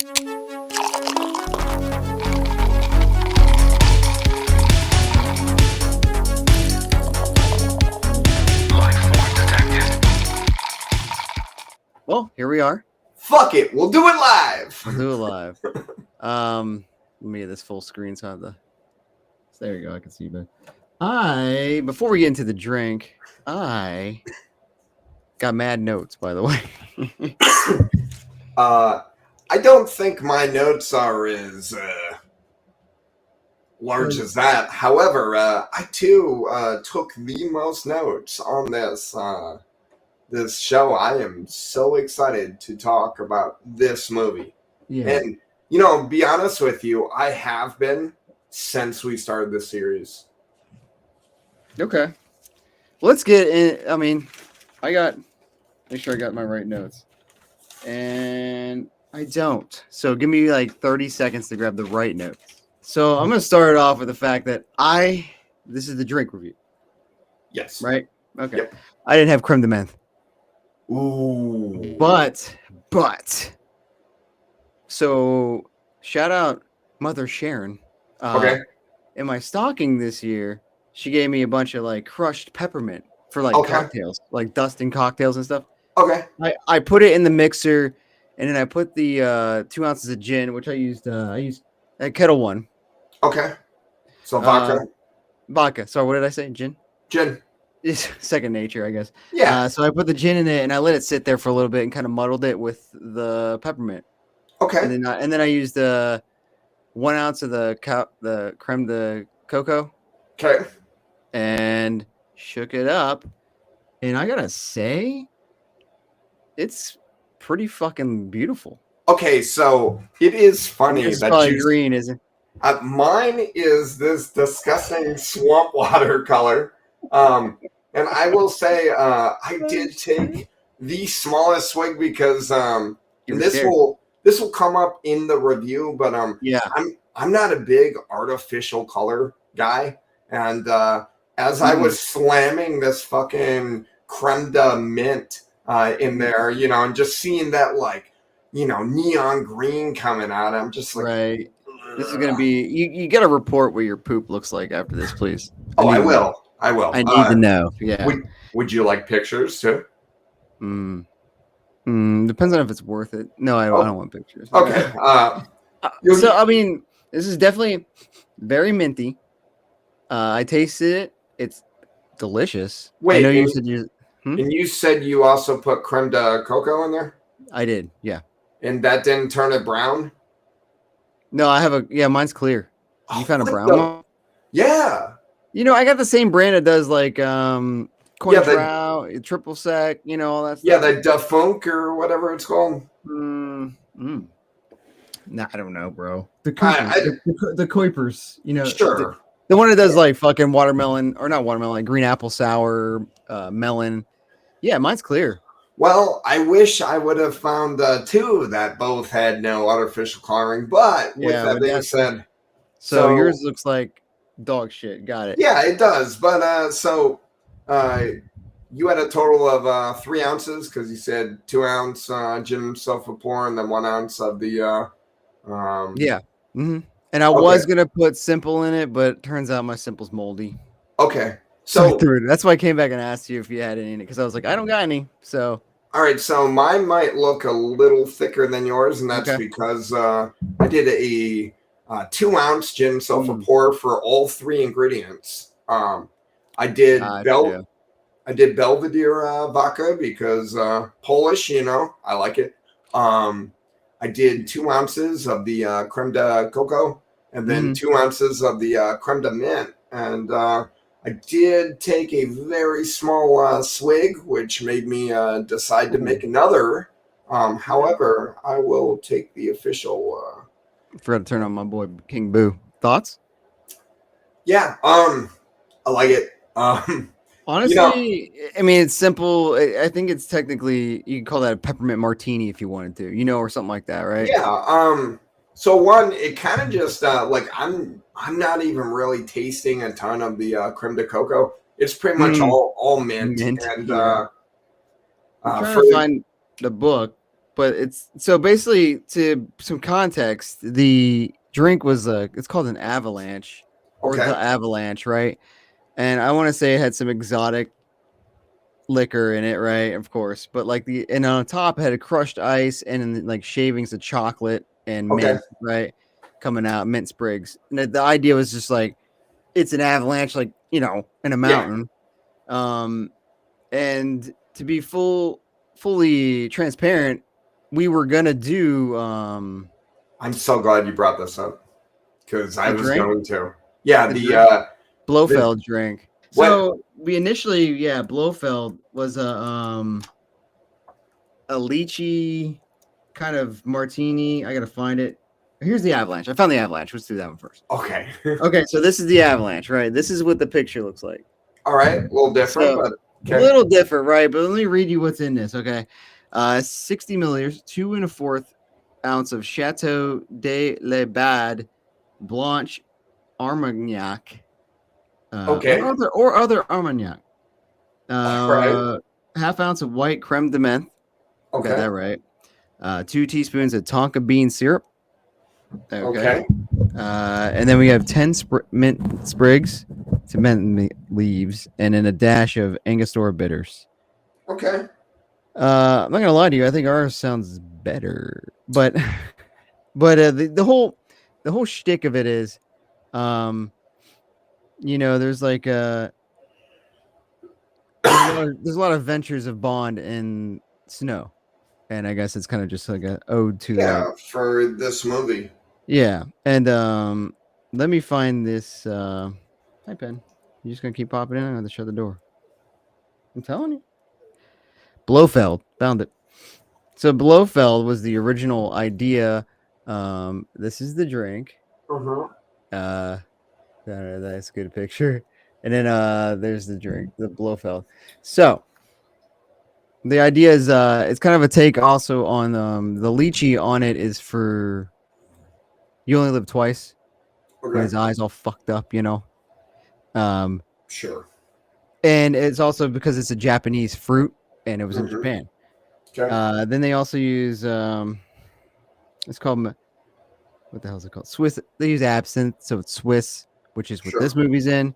Well, here we are. Fuck it, we'll do it live. We'll do it live. Let me get this full screen so I have the. There you go. I can see you. Before we get into the drink, I got mad notes, by the way. I don't think my notes are as large as that. However, I too took the most notes on this show. I am so excited to talk about this movie. Yeah. And, be honest with you, I have been since we started this series. Okay. Let's get in. I mean, make sure I got my right notes. And I don't. So give me like 30 seconds to grab the right notes. So I'm going to start off with the fact that this is the drink review. Yes. Right? Okay. Yep. I didn't have creme de menthe. Ooh. But. So shout out Mother Sharon. Okay. In my stocking this year, she gave me a bunch of like crushed peppermint for like cocktails, like dusting cocktails and stuff. Okay. I put it in the mixer, and then I put the 2 ounces of gin, which I used a Kettle One. Okay. So vodka. Vodka. Sorry, what did I say? Gin? Gin. It's second nature, I guess. Yeah. So I put the gin in it, and I let it sit there for a little bit and kind of muddled it with the peppermint. Okay. And then I used 1 ounce of the creme de coco. Okay. And shook it up. And I gotta say, it's pretty fucking beautiful. Okay, so it is funny it's that probably green, isn't it? Mine is this disgusting swamp water color. And I will say I did take the smallest swig because this will come up in the review, but yeah, I'm not a big artificial color guy, and as I was slamming this fucking creme de mint in there, and just seeing that neon green coming out, I'm just like, right. This is gonna be you. Got to report what your poop looks like after this, please. I will. I need to know. Yeah. Would you like pictures too? Depends on if it's worth it. No, I don't want pictures. Okay. So I mean, this is definitely very minty. I tasted it. It's delicious. Wait, I know you said you. And you said you also put creme de coco in there? I did. Yeah. And that didn't turn it brown? No, I have mine's clear. You found a brown one? Yeah. I got the same brand that does like Cointreau, triple sec, all that stuff. Yeah, the Defunk or whatever it's called. Nah, I don't know, bro. The Kuipers, Sure. The one that does like fucking watermelon, or not watermelon, like green apple sour, melon. Yeah, mine's clear. Well, I wish I would have found two that both had no artificial coloring, but with that being said. So yours looks like dog shit. Got it. Yeah, it does. But you had a total of 3 ounces because you said 2 ounce gin sulfur pour and then 1 ounce of the. Yeah. Mm-hmm. And I was gonna put simple in it, but it turns out my simple's moldy. Okay. So that's why I came back and asked you if you had any in it, because I was like, I don't got any. So all right, so mine might look a little thicker than yours, and that's because I did a 2 ounce gin sulfur pour for all 3 ingredients. I did Belvedere vodka because Polish, I like it. I did 2 ounces of the creme de coco, and then 2 ounces of the creme de mint, and I did take a very small swig, which made me decide to make another. However, I will take the official. Forgot to turn on my boy King Boo. Thoughts? Yeah, I like it. Honestly, I mean, it's simple. I think it's technically, you can call that a peppermint martini if you wanted to, or something like that, right? Yeah. So one, it kind of just like I'm not even really tasting a ton of the creme de coco. It's pretty much all mint. And I'm trying to find the book. but it's so basically to some context. The drink was it's called an avalanche or Okay. the avalanche, right? And I want to say it had some exotic liquor in it, right? Of course, but like and on top it had a crushed ice and then, like shavings of chocolate and Okay. mint, right? Coming out, mint sprigs. And the idea was just like it's an avalanche, like in a Yeah. mountain. Um, and to be fully transparent, we were gonna do I'm so glad you brought this up because I the was drink, going to. Yeah. the The drink, Blofeld drink. what? So we initially, yeah, Blofeld was a lychee kind of martini. I gotta find it. Here's the avalanche. I found the avalanche. Let's do that one first. Okay. Okay, so this is the avalanche, right? This is what the picture looks like. All right. A little different, So but a okay. little different, right? But let me read you what's in this. Okay, 60 milliliters, 2 1/4 ounce of Chateau de Le Bad Blanche Armagnac, Okay. or other Armagnac. All right. Half ounce of white creme de menthe. Got Okay. that right. 2 teaspoons of Tonka bean syrup. Okay. Okay. And then we have 10 mint sprigs to mint leaves, and then a dash of Angostura bitters. Okay. I'm not gonna lie to you. I think ours sounds better, but the whole shtick of it is, there's like there's a lot of ventures of Bond in snow, and I guess it's kind of just like a ode to like Yeah, for this movie. yeah. And let me find this. Hi, pen. You just gonna keep popping in? I have to shut the door. I'm telling you. Blofeld found it. So Blofeld was the original idea. This is the drink. Uh-huh. That's a good picture. And then there's the drink, the Blofeld. So the idea is it's kind of a take also on the lychee on it is for you only live twice. When Okay. his eyes all fucked up, Sure. and it's also because it's a Japanese fruit and it was in Mhm. Japan. Okay. Then they also use it's called what the hell is it called? Swiss. They use absinthe, so it's Swiss, which is what Sure. this movie's in.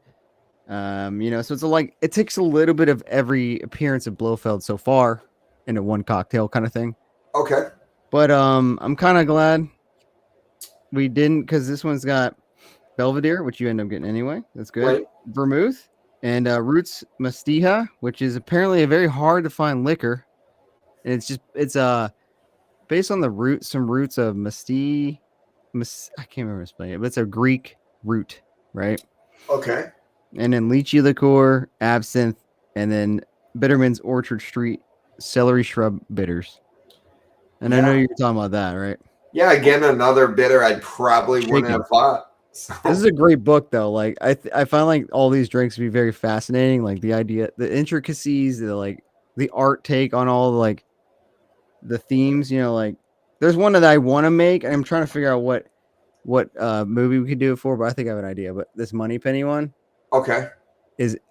So it's it takes a little bit of every appearance of Blofeld so far into one cocktail kind of thing. Okay. But I'm kind of glad we didn't because this one's got Belvedere, which you end up getting anyway. That's good. Right. Vermouth and Roots Mastija, which is apparently a very hard to find liquor. And it's based on some roots of I can't remember spelling it, but it's a Greek root, right? Okay. And then lychee liqueur, absinthe, and then Bitterman's Orchard Street celery shrub bitters. And I know you're talking about that, right? Yeah, again, another bitter I probably wouldn't have bought. So. This is a great book, though. Like I find like all these drinks to be very fascinating. Like the idea, the intricacies, the art take on all the themes. Like there's one that I want to make, and I'm trying to figure out what movie we could do it for. But I think I have an idea. But this Moneypenny one, Okay.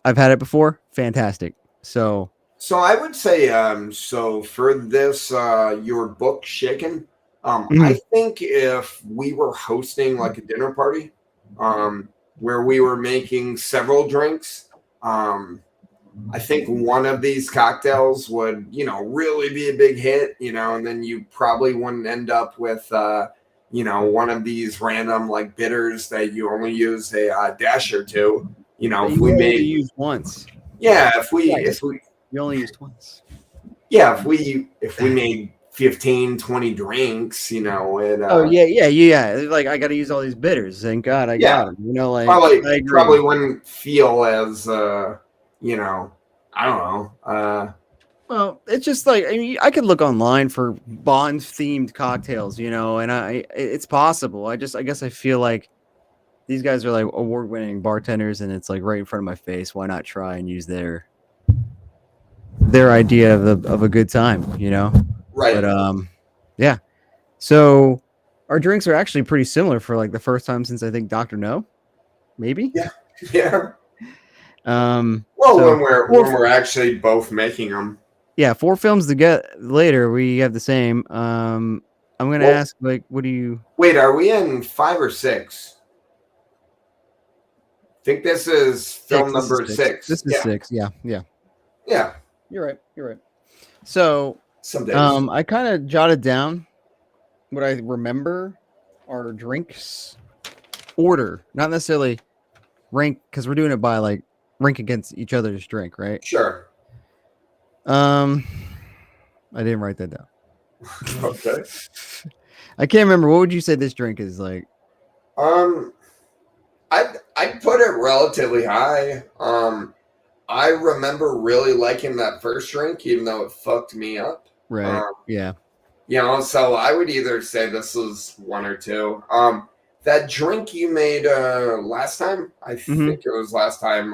I've had it before. Fantastic. So I would say, so for this, your book shaken, I think if we were hosting like a dinner party, where we were making several drinks, I think one of these cocktails would, really be a big hit, and then you probably wouldn't end up with, one of these random like bitters that you only use a dash or two. If we made use once. Yeah, if we you only used once. Yeah, if we made 15, 20 drinks, it yeah. Like I got to use all these bitters. Thank God I got them. Probably wouldn't feel as I don't know. Well, it's just like I could look online for Bond themed cocktails, and it's possible. I guess I feel like these guys are like award winning bartenders, and it's like right in front of my face. Why not try and use their idea of a good time, Right. But yeah. So our drinks are actually pretty similar for like the first time since I think Dr. No, maybe. Yeah. When we're actually both making them. Yeah, 4 films to get later. We have the same. I'm gonna Well, ask, like, what do you wait, are we in 5 or 6? I think this is film 6? This is number 6. 6. This is Yeah, 6. Yeah, yeah. yeah. You're right. You're right. So, Some days. I kind of jotted down what I remember are drinks order, not necessarily rank, because we're doing it by like rank against each other's drink, right? Sure. Um, I didn't write that down. Okay. I can't remember. What would you say this drink is like? Um, I'd put it relatively high. I remember really liking that first drink, even though it fucked me up. Right. Um, Yeah. so I would either say this was 1 or 2. That drink you made last time, I Mm-hmm. think it was last time.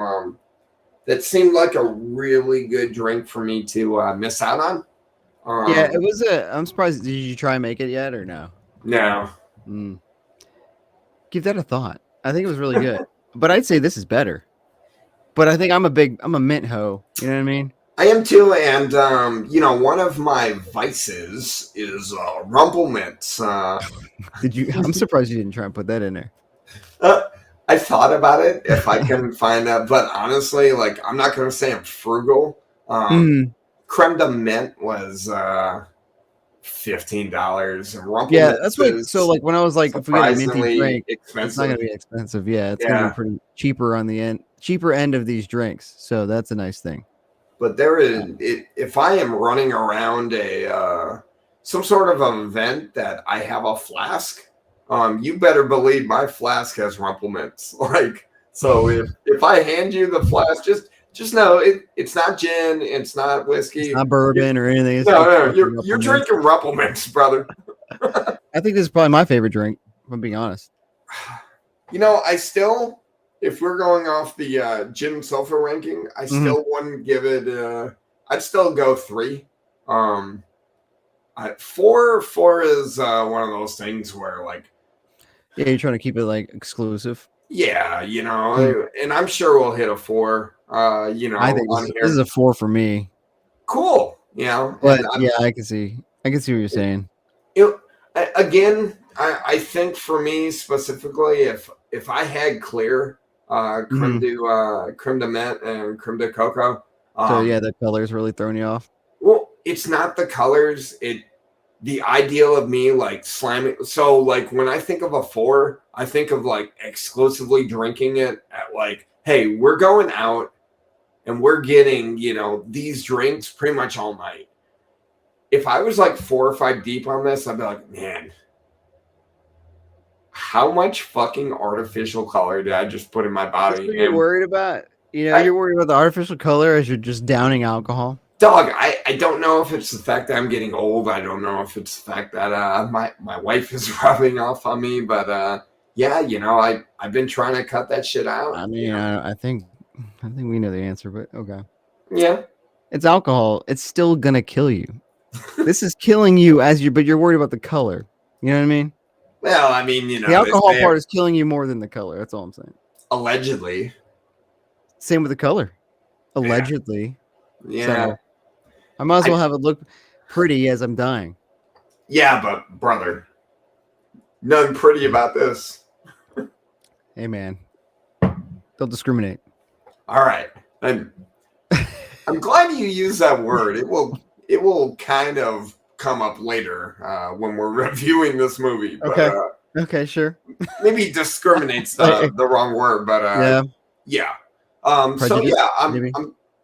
That seemed like a really good drink for me to miss out on. Yeah, it was a. I'm surprised. Did you try and make it yet or no? No. Mm. Give that a thought. I think it was really good, but I'd say this is better. But I think I'm a mint hoe. You know what I mean? I am too, and one of my vices is rumplements. Did you? I'm surprised you didn't try and put that in there. I thought about it if I can find that, but honestly, like I'm not going to say I'm frugal. Mm. Creme de mint was $15, and Yeah, rumplements that's what. So, is like, when I was like, if we get a minty surprisingly drink, it's not expensive. gonna be expensive. Yeah, it's gonna be Yeah, pretty cheaper on the cheaper end of these drinks. So that's a nice thing. but there is if I am running around a some sort of an event that I have a flask, you better believe my flask has rumplements. Like, so if I hand you the flask, just know it's not gin, it's not It's whiskey. not bourbon or anything. It's No, fucking you're Rumplemans. drinking rumplements, brother. I think this is probably my favorite drink. If I'm being honest. I still, if we're going off the gin sulfur ranking, I Mm-hmm. still wouldn't give it. I'd still go 3. Four is one of those things where, like, Yeah, you're trying to keep it like exclusive. yeah, Mm. and I'm sure we'll hit a 4. I think On this is here, a 4 for me. cool. But And yeah, I can see what you're saying. it, again, I think for me specifically, if I had clear Mm-hmm. creme de mint and creme de cocoa, So yeah, the color's really throwing you off. well, it's not the colors. The ideal of me like slamming. So like when I think of a 4, I think of like exclusively drinking it at like, hey, we're going out and we're getting these drinks pretty much all night. If I was like 4 or 5 deep on this, I'd be like, man, how much fucking artificial color did I just put in my That's body? what you're And worried about. I, You're worried about the artificial color as you're just downing alcohol. dog, I don't know if it's the fact that I'm getting old. I don't know if it's the fact that my wife is rubbing off on me. But yeah, I've been trying to cut that shit out. I mean, I think we know the answer, but okay. Yeah. It's alcohol. It's still gonna kill you. This is killing you but you're worried about the color. You know what I mean? Well, I mean, The alcohol part is killing you more than the color. That's all I'm saying. allegedly. Same with the color. Allegedly. Yeah. So I might as well have it look pretty as I'm dying. Yeah, but brother, nothing pretty about this. Hey man, don't discriminate. All right. I'm glad you used that word. It will kind of come up later when we're reviewing this movie. But, Okay. Okay, sure. Maybe discriminates the wrong word, but yeah. So yeah,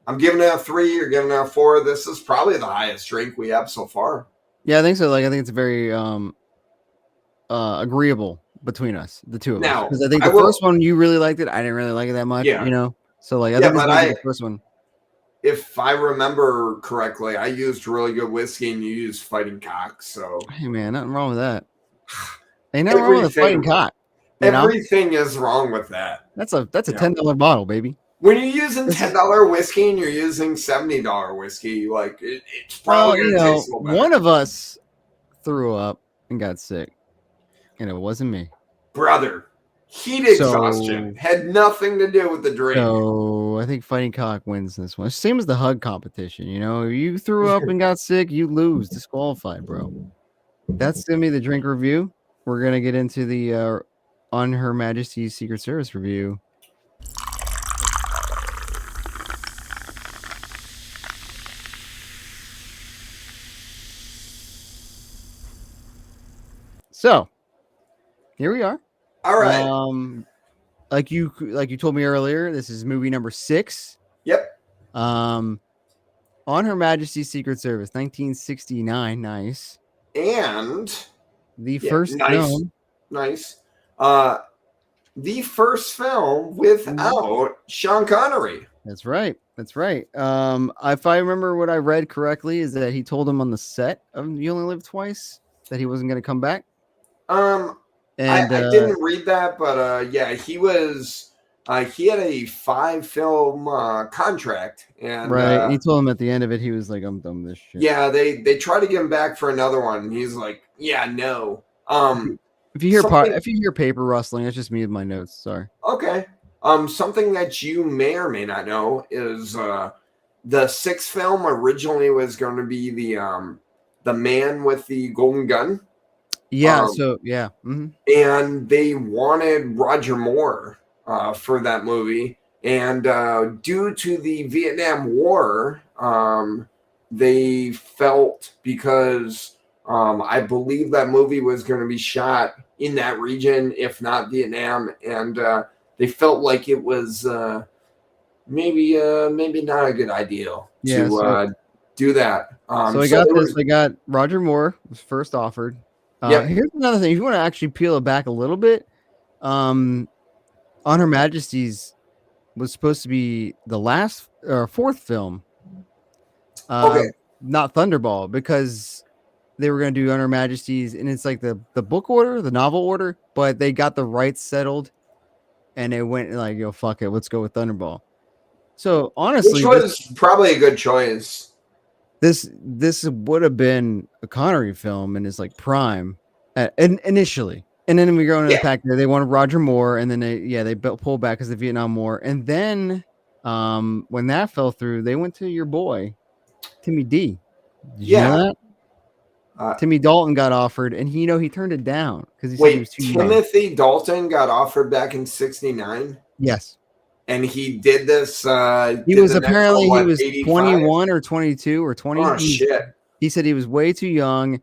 I'm giving it a 3. You're giving it a 4. This is probably the highest drink we have so far. Yeah, I think so. Like, I think it's very agreeable between us, the two of us. Because I think the first one you really liked it. I didn't really like it that much. Yeah. So like, I think this might be the first one. If I remember correctly, I used really good whiskey and you used Fighting Cock. So hey man, nothing wrong with that. Ain't nothing wrong with a Fighting Cock. Everything is wrong with that. That's a $10 bottle, baby. When you're using $10 whiskey and you're using $70 whiskey, like it's probably gonna taste a little better. One of us threw up and got sick, and it wasn't me, brother. Heat exhaustion had nothing to do with the drinking. So I think Fighting Cock wins this one. Same as the hug competition. You know, if you threw up and got sick, you lose, disqualified, bro. That's gonna be the drink review. We're gonna get into the on Her Majesty's Secret Service review. So here we are. All right. Like you told me earlier, this is movie number 6. Yep. On Her Majesty's Secret Service, 1969. Nice. And the first film. Nice. The first film without Sean Connery. That's right. That's right. If I remember what I read correctly, is that he told him on the set of You Only Live Twice that he wasn't going to come back. I didn't read that, but yeah, he was. He had a 5-film contract, and right. He told him at the end of it, he was like, "I'm done with this shit." Yeah, they tried to get him back for another one. And he's like, "Yeah, no." If you hear paper rustling, it's just me with my notes. Sorry. Okay. Something that you may or may not know is the 6th film originally was going to be the Man with the Golden Gun. Yeah. Mm-hmm. And they wanted Roger Moore for that movie, and due to the Vietnam War, they felt, because I believe that movie was going to be shot in that region, if not Vietnam, and they felt like it was maybe not a good idea to do that. So I got Roger Moore was first offered. Here's another thing. If you want to actually peel it back a little bit, On Her Majesty's was supposed to be the last or 4th film. Not Thunderball, because they were going to do On Her Majesty's, and it's like the book order, the novel order, but they got the rights settled, and they went like, "Yo, fuck it, let's go with Thunderball." So honestly, which was probably a good choice. This would have been a Connery film in his like prime, initially, and then we go into the fact that they wanted Roger Moore, and then they pulled back because of the Vietnam War, and then when that fell through, they went to your boy Timmy D. Did you know that? Timmy Dalton got offered, and he turned it down because he said he was too young. Timothy Dalton got offered back in '69. Yes. And he did this. He was 21 or 22 or 20. Oh, shit. He said he was way too young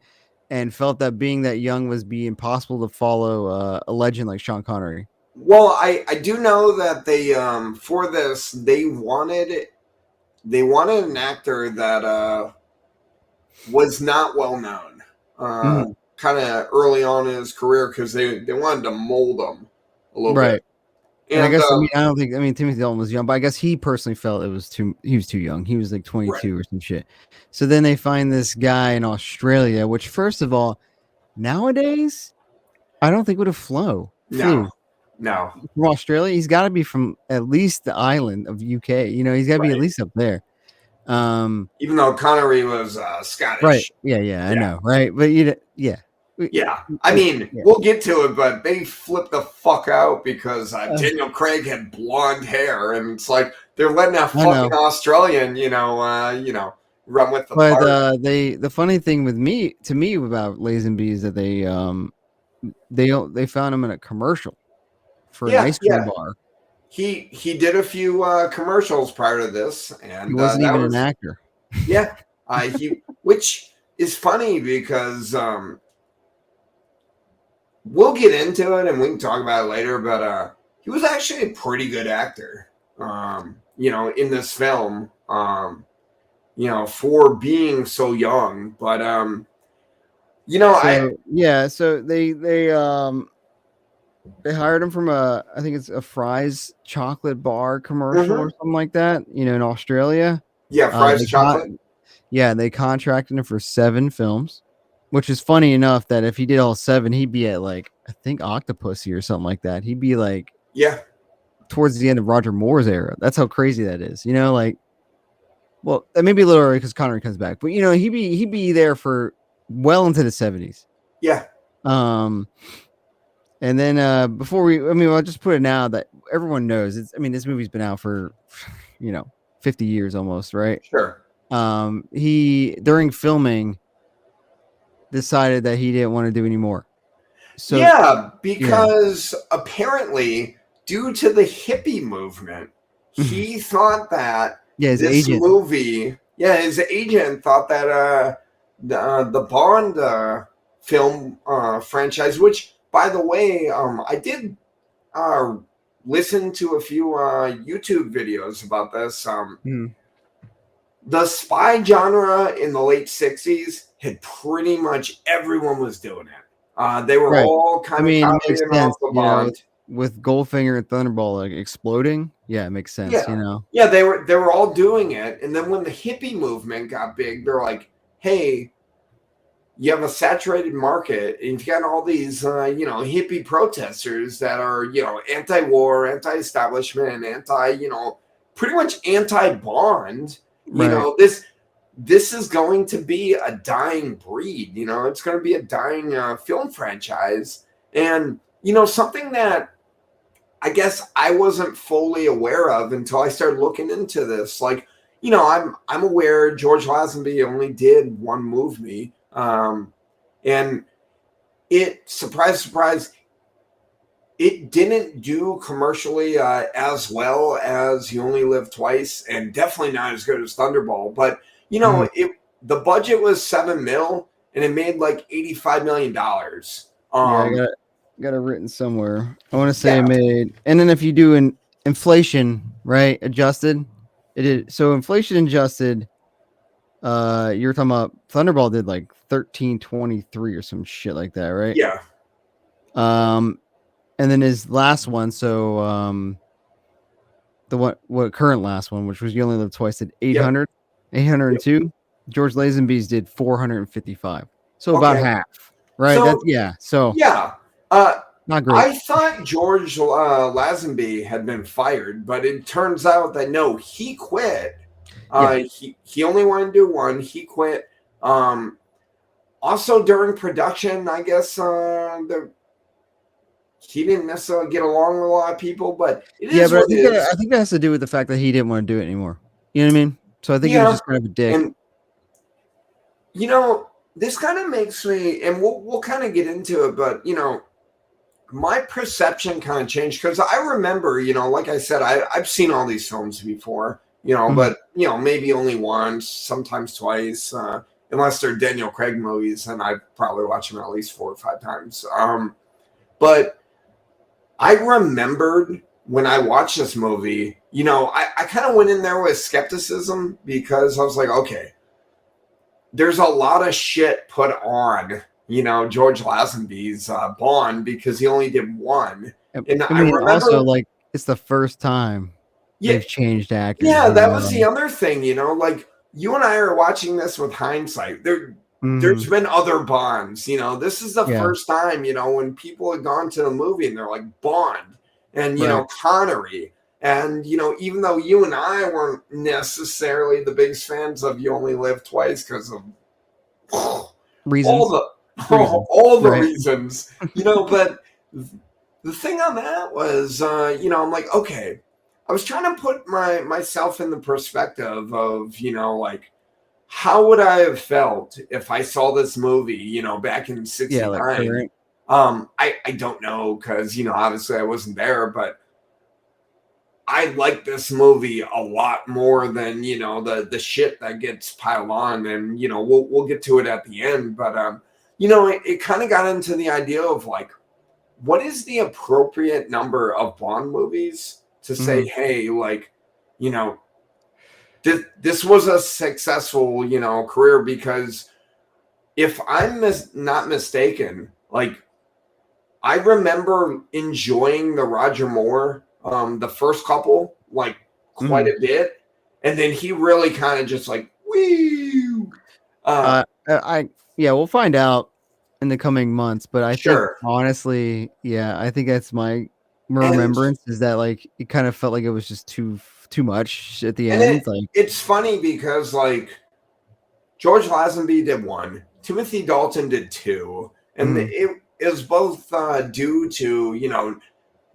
and felt that being that young was be impossible to follow a legend like Sean Connery. Well, I do know that they for this they wanted an actor that was not well known, kind of early on in his career, because they wanted to mold him a little bit. And I guess I don't think Timothy Dalton was young, but I guess he personally felt he was too young. He was like 22 or some shit. So then they find this guy in Australia, which first of all, nowadays, I don't think would have flew. No. From Australia, he's got to be from at least the island of UK. He's got to be at least up there. Even though Connery was Scottish. Right. Yeah, I know. Right. But yeah, I mean, we'll get to it, but they flipped the fuck out because Daniel Craig had blonde hair, and it's like they're letting that fucking Australian, run with the part. But the funny thing to me about Lazenby is that they found him in a commercial for an ice cream bar. He did a few commercials prior to this, and he wasn't even an actor. Yeah, which is funny because. We'll get into it and we can talk about it later, but he was actually a pretty good actor, in this film, for being so young. But, so they hired him from I think it's a Fry's chocolate bar commercial or something like that, in Australia. Yeah, Fry's chocolate. They contracted him for 7 films. Which is funny enough that if he did all 7, he'd be at like, I think Octopussy or something like that. He'd be like, towards the end of Roger Moore's era. That's how crazy that is. Well, that may be a little early because Connery comes back, but he'd be there for well into the 70s. Yeah. And then before I'll just put it now that everyone knows. This movie's been out for 50 years almost, right? Sure. He during filming decided that he didn't want to do anymore. So Yeah, yeah, because apparently, due to the hippie movement, he thought that yeah, his this agent. movie, yeah, his agent thought that the Bond film franchise, which, by the way, I did uh, listen to a few YouTube videos about this. Mhm. The spy genre in the late 60s had pretty much everyone was doing it. They were Right. all kind of It makes copying sense, off the Bond. with Goldfinger and Thunderball like exploding. Yeah, it makes sense. Yeah. Yeah, they were all doing it. And then when the hippie movement got big, they're like, hey, you have a saturated market, and you've got all these hippie protesters that are, anti-war, anti-establishment, pretty much anti-Bond. Right. This is going to be a dying breed. It's going to be a dying film franchise. And something that I guess I wasn't fully aware of until I started looking into this. Like, I'm aware George Lazenby only did one movie, and it, surprise, surprise, it didn't do commercially as well as You Only Live Twice, and definitely not as good as Thunderball. But Mhm. the budget was $7 million, and it made like $85 million. Yeah, I got it written somewhere. I want to say Yeah, it made, and then if you do an inflation, right, adjusted, it did. So inflation adjusted, you were talking about Thunderball did like 1323 or some shit like that, right? yeah, Um, and then his last one, so the what current last one, which was You Only Live Twice, did yep, 800, yep. 802. George Lazenby's did 455, so about Okay, half, right? so So yeah. Uh, not great. I thought George Lazenby had been fired, but it turns out that no, he quit. Yeah, He only wanted to do one. He quit. Also during production, I guess he didn't necessarily get along with a lot of people, but it yeah, is but what it is. I think that has to do with the fact that he didn't want to do it anymore. You know what I mean? So I think he was Yeah, just kind of a dick. and this kind of makes me, and we'll kind of get into it, but my perception kind of changed because I remember, like I said, I've seen all these films before, Mhm. but maybe only once, sometimes twice, unless they're Daniel Craig movies, and I've probably watched them at least 4 or 5 times. But I remembered when I watched this movie, I kind of went in there with skepticism because I was like, okay, there's a lot of shit put on, George Lazenby's Bond because he only did one. And I Also, remember, like, it's the first time yeah, they've changed actors. yeah, that was the other thing, like you and I are watching this with hindsight. There's Mhm. been other Bonds, this is the Yeah, first time, when people had gone to the movie and they're like Bond and right. Connery. And even though you and I weren't necessarily the biggest fans of You Only Live Twice because of all Reasons. the Reasons. all the Right. reasons, but the thing on that was, I'm like, okay, I was trying to put myself in the perspective of, like, how would I have felt if I saw this movie, back in Yeah, like '69? current. I don't know because, obviously I wasn't there, but I like this movie a lot more than the shit that gets piled on, and we'll get to it at the end. But it kind of got into the idea of like, what is the appropriate number of Bond movies to say, Mhm. hey, like, you know, this was a successful career? Because if I'm not mistaken, like I remember enjoying the Roger Moore, the first couple, like quite Mhm. a bit, and then he really kind of just like, woo. Uh, I yeah, we'll find out in the coming months, but I think Sure, honestly, yeah, I think that's my and remembrance is that like it kind of felt like it was just too much at the and end. Like, it's funny because like George Lazenby did one, Timothy Dalton did two, and mhm. both due to,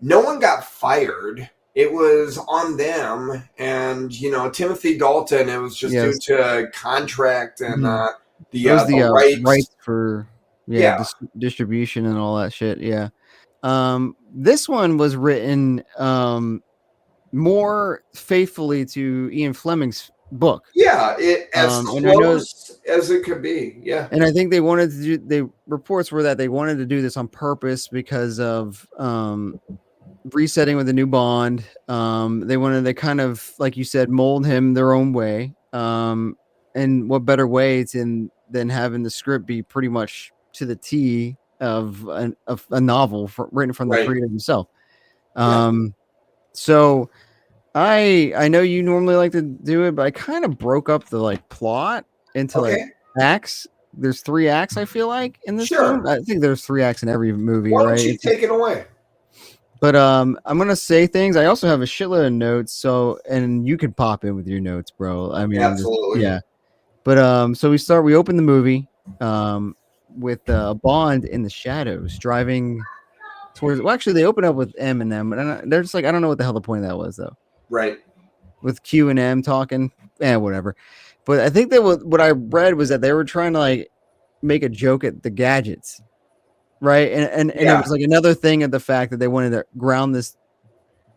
no one got fired. It was on them, and Timothy Dalton. It was just due Yes. to contract and Mhm. the It was the rights. rights for Yeah, distribution and all that shit. Yeah. This one was written more faithfully to Ian Fleming's book. yeah. It as And I know, close as it could be. Yeah, and I think they wanted to do. The reports were that they wanted to do this on purpose because of resetting with a new Bond. They wanted to kind of, like you said, mold him their own way. And what better way than having the script be pretty much to the T of a novel written from the right. creator himself. Yeah. So I know you normally like to do it, but I kind of broke up the like plot into like Okay. acts. There's 3 acts, I feel like, in this film. Sure. I think there's 3 acts in every movie, Why don't right? you take it away? But I'm gonna say things. I also have a shitload of notes, so and you can pop in with your notes, bro. I mean, just Absolutely. yeah. But so we open the movie with Bond in the shadows driving towards. Well, actually, they open up with M and M, but they're just like, I don't know what the hell the point of that was though. Right. With Q and M talking, whatever. But I think that what I read was that they were trying to like make a joke at the gadgets, right? And it Yeah. was like another thing of the fact that they wanted to ground this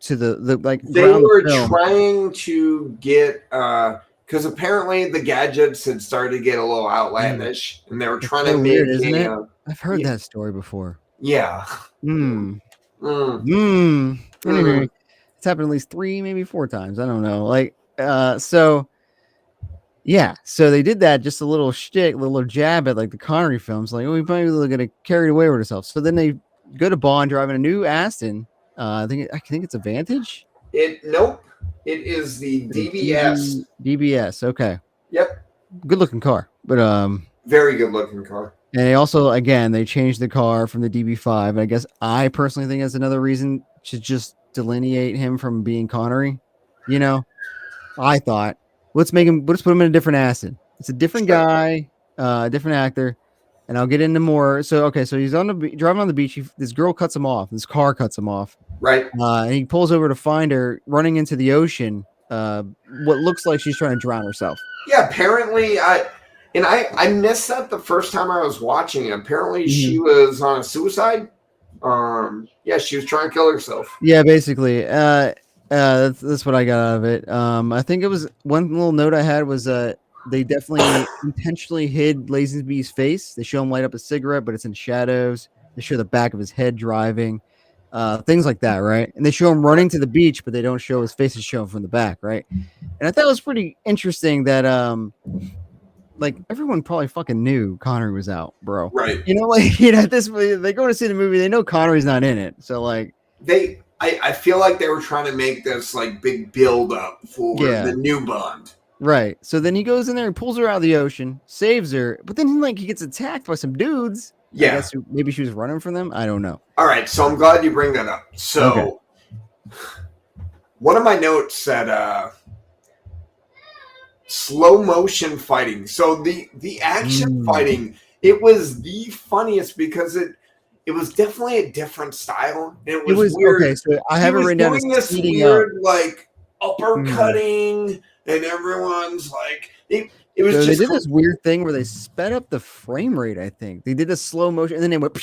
to the like They ground were the film. trying to get because apparently the gadgets had started to get a little Mm, outlandish, and they were it's trying to so weird, make isn't a it? I've heard yeah, that story before. yeah. Mm, Hmm. mm, Hmm. mm. Anyway, it's happened at least 3, maybe 4 times. I don't know. Like, so yeah, so they did that, just a little shtick, a little jab at like the Connery films, like, oh, we might be gonna carry away with ourselves. So then they go to Bond driving a new Aston. I think it's a Vantage. Nope. It is the The DBS. DBS. Okay, Yep. good looking car, but Very good looking car. and they also, again, they changed the car from the DB5. I guess I personally think that's another reason to just delineate him from being Connery. You know, I thought, let's put him in a different acid. It's a different Sure. guy, different actor, and I'll get into more. So okay, so he's on driving on the beach. This girl cuts him off. This car cuts him off. Right. And he pulls over to find her, running into the ocean. What looks like she's trying to drown herself. Yeah. Apparently, I missed that the first time I was watching it. Apparently, she Mhm. was on a suicide. Yeah, she was trying to kill herself. Yeah, basically. That's what I got out of it. I think it was one little note I had was they definitely intentionally hid Lazenby's face. They show him light up a cigarette, but it's in shadows. They show the back of his head driving, things like that, right? And they show him running to the beach, but they don't show his face is shown from the back, right? And I thought it was pretty interesting that like everyone probably fucking knew Connery was out, bro. Right. You know, like at this they go to see the movie, they know Connery's not in it, so like. I feel like they were trying to make this like big build up for Yeah. the new Bond. Right. So then he goes in there and pulls her out of the ocean, saves her, but then he gets attacked by some dudes. Yeah. I guess maybe she was running from them. I don't know. All right, so I'm glad you bring that up. So one of my notes said slow motion fighting. So the action fighting, it was the funniest because it was definitely a different style. It was weird. Okay, so I have it written down as doing this speeding weird up. like uppercutting, and everyone's like it was So just they did this weird thing where they sped up the frame rate. I think they did a slow motion, and then they went,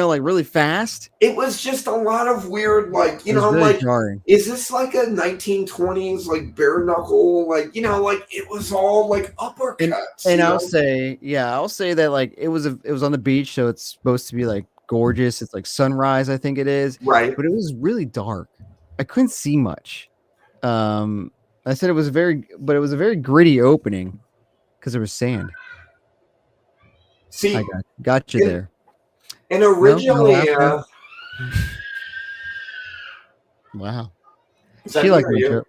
like really fast. It was just a lot of weird, like I'm really like, jarring. is this like a 1920s like bare knuckle, like like it was all like uppercuts. And I'll say that like it was on the beach, so it's supposed to be like gorgeous. It's like sunrise, I think it is. Right. But it was really dark. I couldn't see much. I said it was a very gritty opening because there was sand. See, I got you there. And originally, wow. She like you.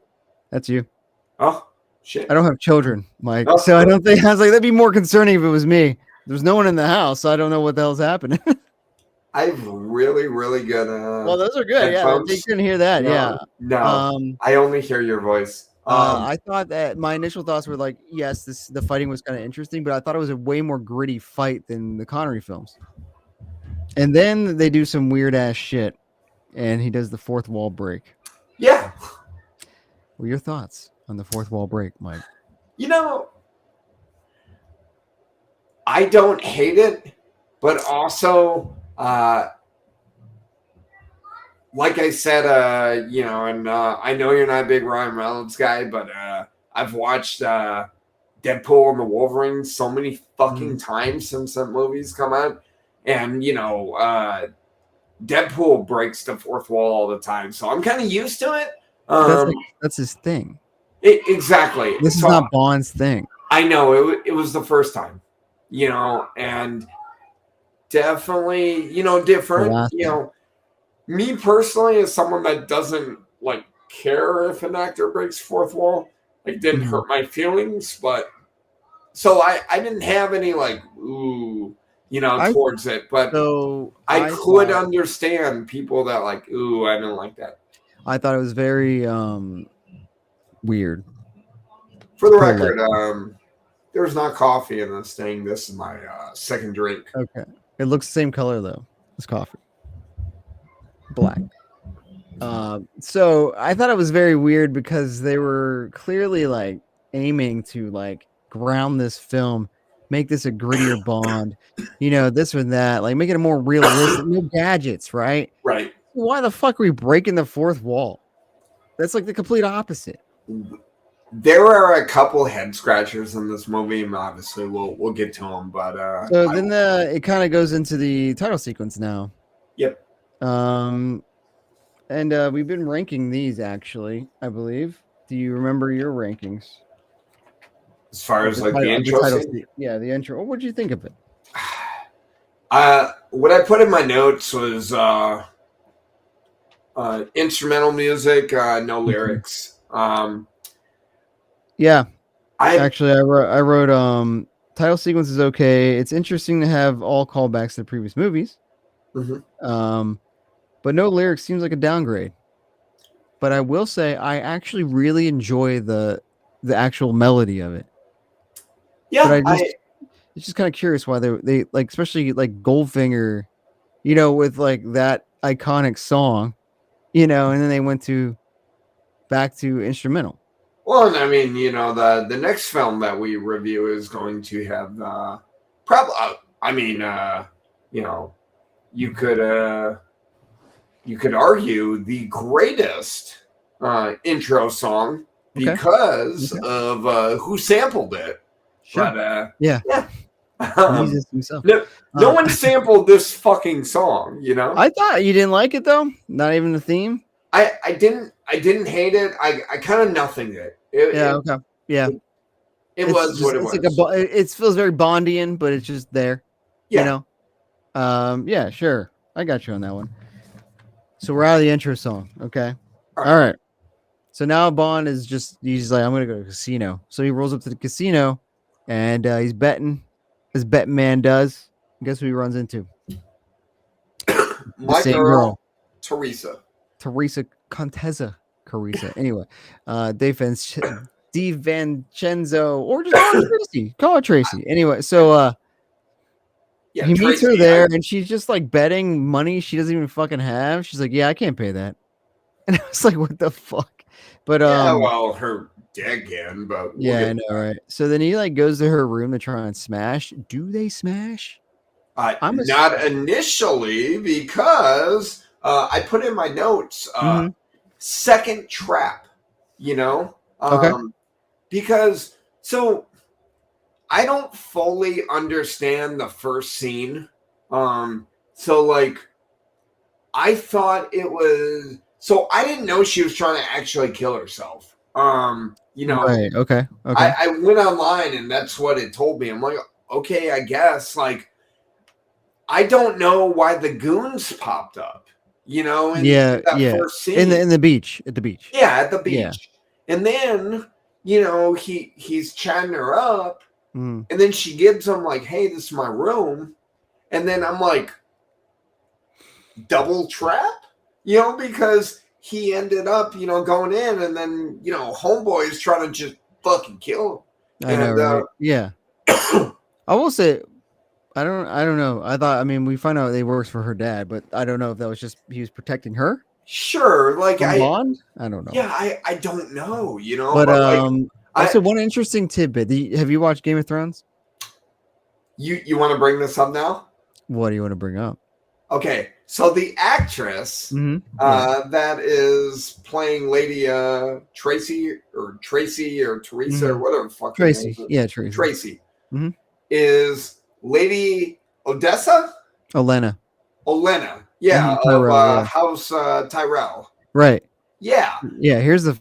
That's you. Oh shit! I don't have children, Mike, so I don't think I was like that'd be more concerning if it was me. There's no one in the house, so I don't know what the hell's happening. I have really, really good. Well, those are good. Headphones. Yeah, you couldn't hear that. No, I only hear your voice. I thought that my initial thoughts were like, yes, the fighting was kind of interesting, but I thought it was a way more gritty fight than the Connery films. And then they do some weird ass shit, and he does the fourth wall break. Yeah. What are your thoughts on the fourth wall break, Mike? You know, I don't hate it, but also, like I said, and I know you're not a big Ryan Reynolds guy, but I've watched Deadpool and the Wolverine so many fucking times since that movie's come out, and Deadpool breaks the fourth wall all the time, so I'm kind of used to it. That's his thing. Exactly. This is not Bond's thing. I know it was the first time, and definitely, different. Me personally, as someone that doesn't care if an actor breaks fourth wall, didn't hurt my feelings, but so I didn't have any towards it, but I could understand people that I don't like that. I thought it was very weird. For the record, there's not coffee in this thing. This is my second drink. Okay. It looks the same color though. It's coffee. Black. So I thought it was very weird because they were clearly aiming to ground this film, make this a grittier Bond, this or that, make it a more realistic, no gadgets, right? Right. Why the fuck are we breaking the fourth wall? That's the complete opposite. There are a couple head scratchers in this movie, and obviously we'll get to them. But so then it kind of goes into the title sequence now. Yep. And we've been ranking these actually, I believe. Do you remember your rankings? As far as the intro scene? Yeah, the intro. What did you think of it? What I put in my notes was instrumental music, no lyrics. Yeah. I wrote title sequence is okay. It's interesting to have all callbacks to the previous movies. But no lyrics seems like a downgrade. But I will say I actually really enjoy the actual melody of it. Yeah, but it's just kind of curious why they especially Goldfinger, with that iconic song, and then they went back to instrumental. Well, and I mean, the next film that we review is going to have probably. You could argue the greatest intro song because of who sampled it. Sure. But yeah. No one sampled this fucking song. I thought you didn't like it though. Not even the theme. I didn't hate it. I kind of nothinged it. Okay. Yeah. It was what it was. It feels very Bondian, but it's just there. Yeah. Yeah, sure. I got you on that one. So we're out of the intro song. Okay. All right. So now Bond is he's like, I'm going to go to the casino. So he rolls up to the casino and he's betting, as betting man does. Guess who he runs into? My girl, Teresa Contessa Carissa. Anyway, DiVincenzo, or just call her Tracy. Anyway, so he meets her there, and she's just betting money she doesn't even fucking have. She's like, "Yeah, I can't pay that," and I was like, "What the fuck?" But her dad can, but I know, right? So then he goes to her room to try and smash. Do they smash? Not initially, because I put in my notes second trap. Because I don't fully understand the first scene. I thought it was. So I didn't know she was trying to actually kill herself. Right. Okay. I went online and that's what it told me. I'm like, okay, I guess. I don't know why the goons popped up. First scene. in the beach at the beach. Yeah, at the beach. Yeah. And then he's chatting her up. And then she gives him hey, this is my room. And then I'm like, double trap? Because he ended up, going in and then, homeboy is trying to just fucking kill him. I know, right? Yeah. I will say, I don't know. I mean, we find out they works for her dad, but I don't know if that was just he was protecting her Sure, like from Bond. I don't know. yeah, I don't know, But but like I also one interesting tidbit. Have you watched Game of Thrones? you want to bring this up now? What do you want to bring up? Okay, so the actress Mm-hmm. Yeah. that is playing Lady Tracy or Teresa or Mm-hmm. whatever the fuck her name Tracy. is. Yeah, Tracy. Tracy Mm-hmm. is Lady Odessa? Olenna. Olena. Yeah, Mm-hmm. of Tyrell. Yeah. House Tyrell. Right. Yeah. Yeah. Here's the.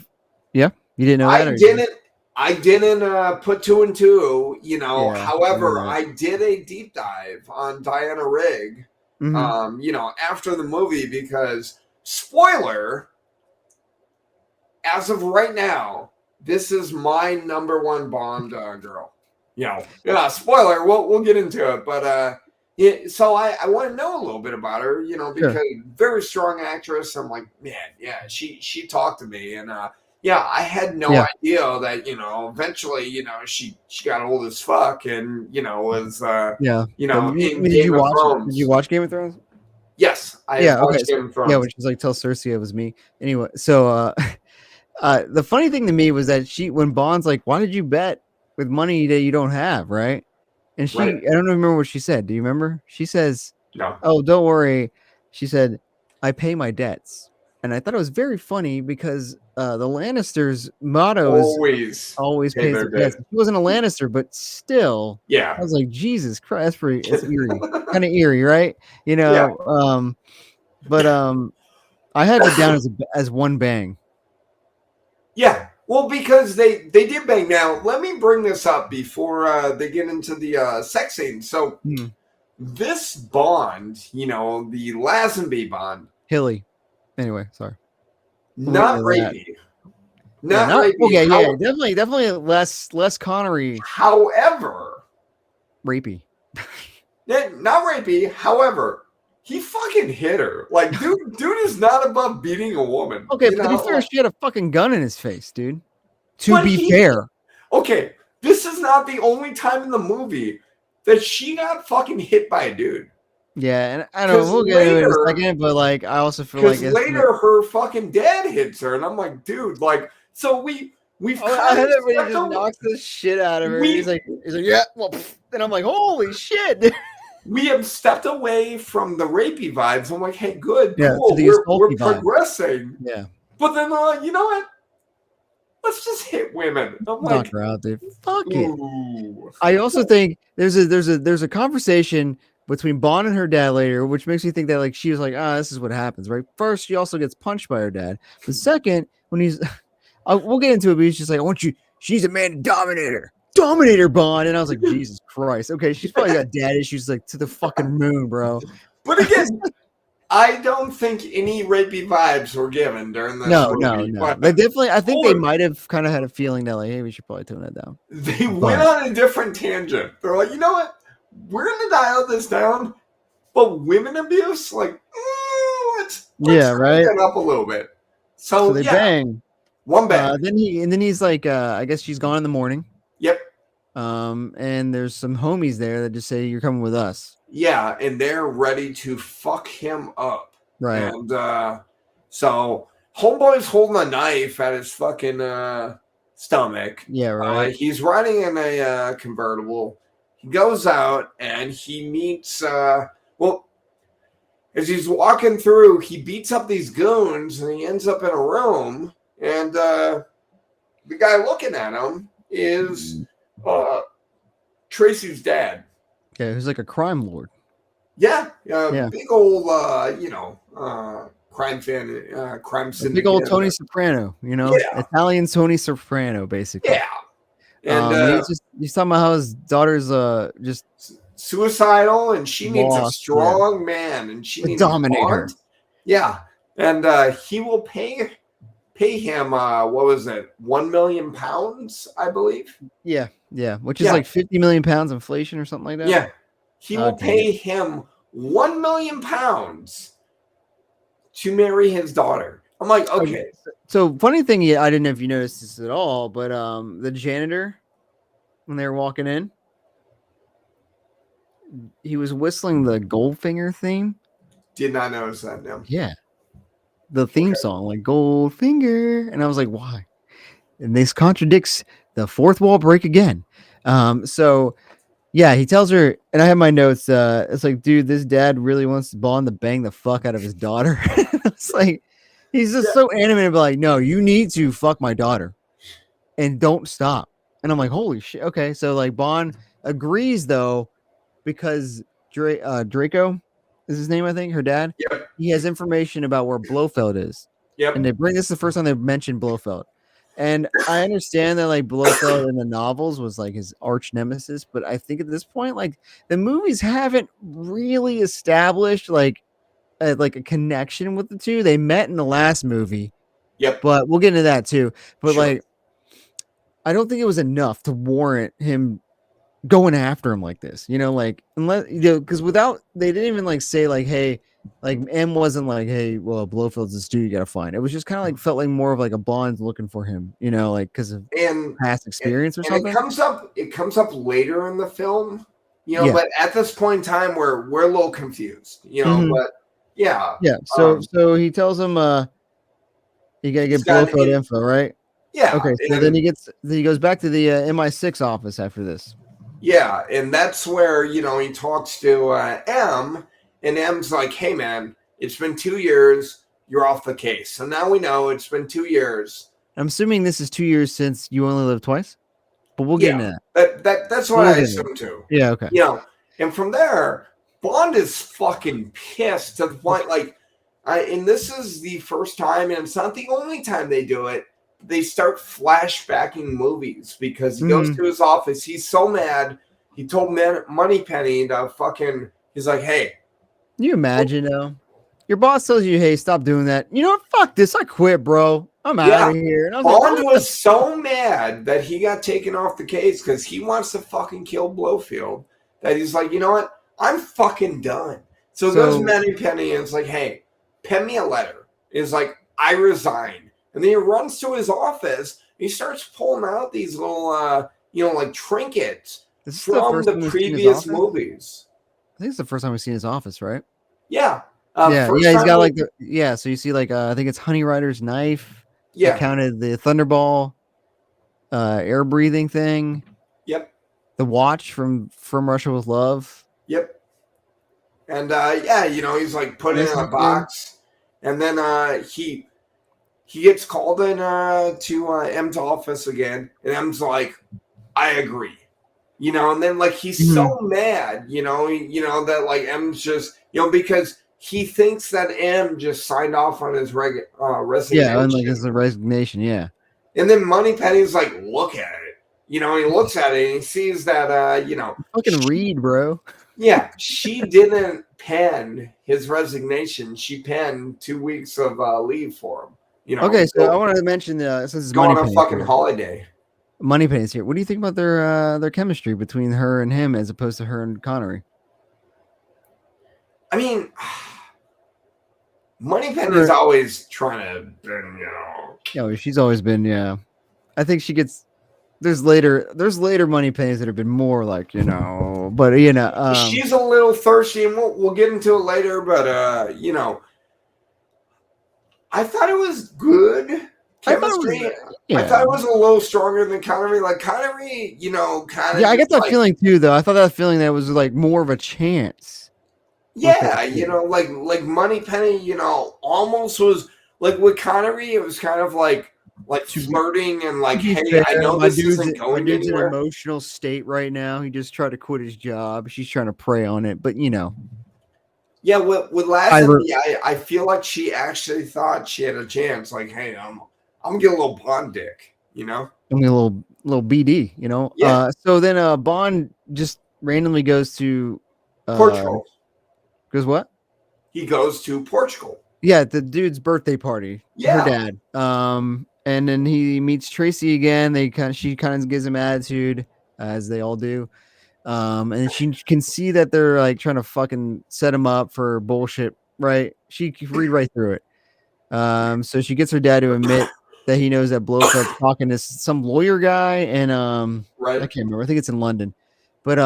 Yeah. You didn't know that, I or didn't I didn't put two and two, yeah. However, I did a deep dive on Diana Rigg, Mm-hmm. After the movie because spoiler, as of right now, this is my number one Bond girl. Spoiler, we'll get into it, but so I want to know a little bit about her, because Sure. very strong actress. I'm like, man, yeah, she talked to me, and yeah, I had no Yeah. idea that eventually she got old as fuck, and was Yeah. But in did Game you of watch? Did you Thrones. watch Game of Thrones? Yes, I have Yeah. Okay. watched So Game of yeah, Thrones. when she's like, "Tell Cersei it was me." Anyway, so the funny thing to me was that when Bond's like, "Why did you bet with money that you don't have?" Right? And Right? I don't remember what she said. Do you remember? She says, No. "Oh, don't worry." She said, "I pay my debts." And I thought it was very funny because the Lannisters' motto is Always always pay pays their their debts. debt. She wasn't a Lannister, but still, I Yeah. was like, Jesus Christ, it's eerie, kind of eerie, right? Yeah. But I have it down as one bang. Yeah. Well, because they did bang. Now, let me bring this up before they get into the sex scene. So, Hmm. this Bond, the Lazenby Bond, Hilly. Anyway, sorry. We'll get not into that. rapey. Yeah, Not not rapey. okay. Yeah, definitely less Connery However, rapey. not rapey. However, he fucking hit her. Like, dude is not above beating a woman. Okay, but to be fair, she had a fucking gun in his face, dude. To be fair. Okay, this is not the only time in the movie that she got fucking hit by a dude. Yeah, and I don't know, we'll get into it in a second, but like I also feel like later her fucking dad hits her, and I'm like, dude, like, so we've I had everybody just knocks the shit out of her. He's like, yeah, well, and I'm like, holy shit. We have stepped away from the rapey vibes. I'm like, hey, good, yeah, cool, we're progressing. Yeah. But then, you know what? Let's just hit women. I'm like, knock her out, dude. Fuck it. I also think there's a conversation between Bond and her dad later, which makes me think that like she was like, this is what happens, right? First, she also gets punched by her dad. But second, when he's, we'll get into it, but he's just like, I want you. She's a man to dominate her, Bond. And I was like, Jesus Christ. Okay, she's probably got dad issues like to the fucking moon, bro. But again, I don't think any rapey vibes were given during this movie. No. They definitely, I think they might have kind of had a feeling that like, hey, we should probably tone that down. They went on a different tangent. They're like, you know what? We're gonna dial this down, but women abuse, like, let's right, that up a little bit. So they bang. One bang. Then he's like, I guess she's gone in the morning. Yep. And there's some homies there that just say you're coming with us. Yeah, and they're ready to fuck him up. Right. And so homeboy's holding a knife at his fucking stomach. Yeah, right. He's riding in a convertible. He goes out and he meets as he's walking through, he beats up these goons and he ends up in a room, and the guy looking at him is Tracy's dad. Yeah, who's like a crime lord. Yeah. Big old crime fan, crime syndicate. Big old Tony Soprano, Italian Tony Soprano, basically. Yeah. And he's talking about how his daughter's just suicidal, and she needs a strong man, and she needs dominate her. Yeah, and he will pay him. What was it? 1 million pounds, I believe. Yeah, which is like 50 million pounds inflation or something like that. Yeah, he will pay him 1 million pounds to marry his daughter. I'm like, okay. So funny thing, I didn't know if you noticed this at all, but the janitor, when they were walking in, he was whistling the Goldfinger theme. Did not notice that. No. Yeah, the theme song, like Goldfinger, and I was like, why? And this contradicts the fourth wall break again. So yeah, he tells her, and I have my notes. It's like, dude, this dad really wants Bond to bang the fuck out of his daughter. It's like he's just so animated, but like, no, you need to fuck my daughter, and don't stop. And I'm like, holy shit. Okay, so like Bond agrees though, because Draco is his name, I think, her dad. Yep. He has information about where Blofeld is. Yep. And this is the first time they mentioned Blofeld. And I understand that like Blofeld in the novels was like his arch nemesis, but I think at this point, like the movies haven't really established like a connection with the two. They met in the last movie. Yep. But we'll get into that too. But Sure. like, I don't think it was enough to warrant him going after him like this, like, unless, because without, they didn't even like say like, hey, like M wasn't like, hey, well, Blofeld's this dude you gotta find. It was just kind of like felt like more of like a Bond looking for him, like because of past experience or something. It comes up later in the film, Yeah. but at this point in time we're a little confused, but yeah. So he tells him you gotta get Blofeld info, right? Yeah. Okay, so then he goes back to the MI6 office after this. Yeah, and that's where, he talks to M, and M's like, hey, man, it's been 2 years. You're off the case. So now we know it's been 2 years. I'm assuming this is 2 years since You Only Live Twice, but we'll get into that. That's what I assume, too. Yeah, okay. And from there, Bond is fucking pissed to the point, like, and this is the first time, and it's not the only time they do it, they start flashbacking movies because he goes to his office. He's so mad. He told Moneypenny to fucking. He's like, "Hey, can you imagine though? Your boss tells you, "Hey, stop doing that." You know what? Fuck this. I quit, bro. I'm out of here. And I was Bond was so mad that he got taken off the case because he wants to fucking kill Blofeld. That he's like, you know what? I'm fucking done. So goes Moneypenny and it's like, "Hey, pen me a letter." It's like, "I resign." And then he runs to his office. He starts pulling out these little, like trinkets from the previous movies. I think it's the first time we've seen his office, right? Yeah. He's got like so you see like I think it's Honey Rider's knife. Yeah. I counted the Thunderball, air breathing thing. Yep. The watch from Russia with Love. Yep. And he's like put it in a box, and then he gets called in to M's office again, and M's like, "I agree," and then like he's so mad, that like M's just, because he thinks that M just signed off on his resignation. Yeah, and like it's a resignation, yeah. And then Moneypenny's like, "Look at it," he looks at it and he sees that fucking read, bro. Yeah, she didn't pen his resignation. She penned 2 weeks of leave for him. Okay, so I wanted to mention since it's going on a fucking holiday. Moneypenny's here. What do you think about their chemistry between her and him as opposed to her and Connery? I mean, Moneypenny's always trying to, Yeah, she's always been. Yeah, I think she gets. There's later Moneypennies that have been more like but she's a little thirsty, and we'll get into it later. But I thought it was good chemistry. I thought it was a little stronger than Connery. Like Connery, kind of. Yeah, I get that feeling too, though. I thought that feeling that was like more of a chance. Yeah, like Moneypenny, almost was like with Connery. It was kind of like flirting and like, hey, I know this isn't going anywhere. In an emotional state right now. He just tried to quit his job. She's trying to prey on it, but Yeah, with Lassie, I feel like she actually thought she had a chance. Like, hey, I'm gonna get a little Bond dick, I'm gonna get a little BD, Yeah. So then Bond just randomly goes to Portugal. Goes what? He goes to Portugal. Yeah, the dude's birthday party. Yeah. Her dad. And then he meets Tracy again. She kind of gives him attitude, as they all do. And she can see that they're like trying to fucking set him up for bullshit, right? She can read right through it. So she gets her dad to admit that he knows that Blofeld's talking to some lawyer guy, and right. I can't remember. I think it's in London, but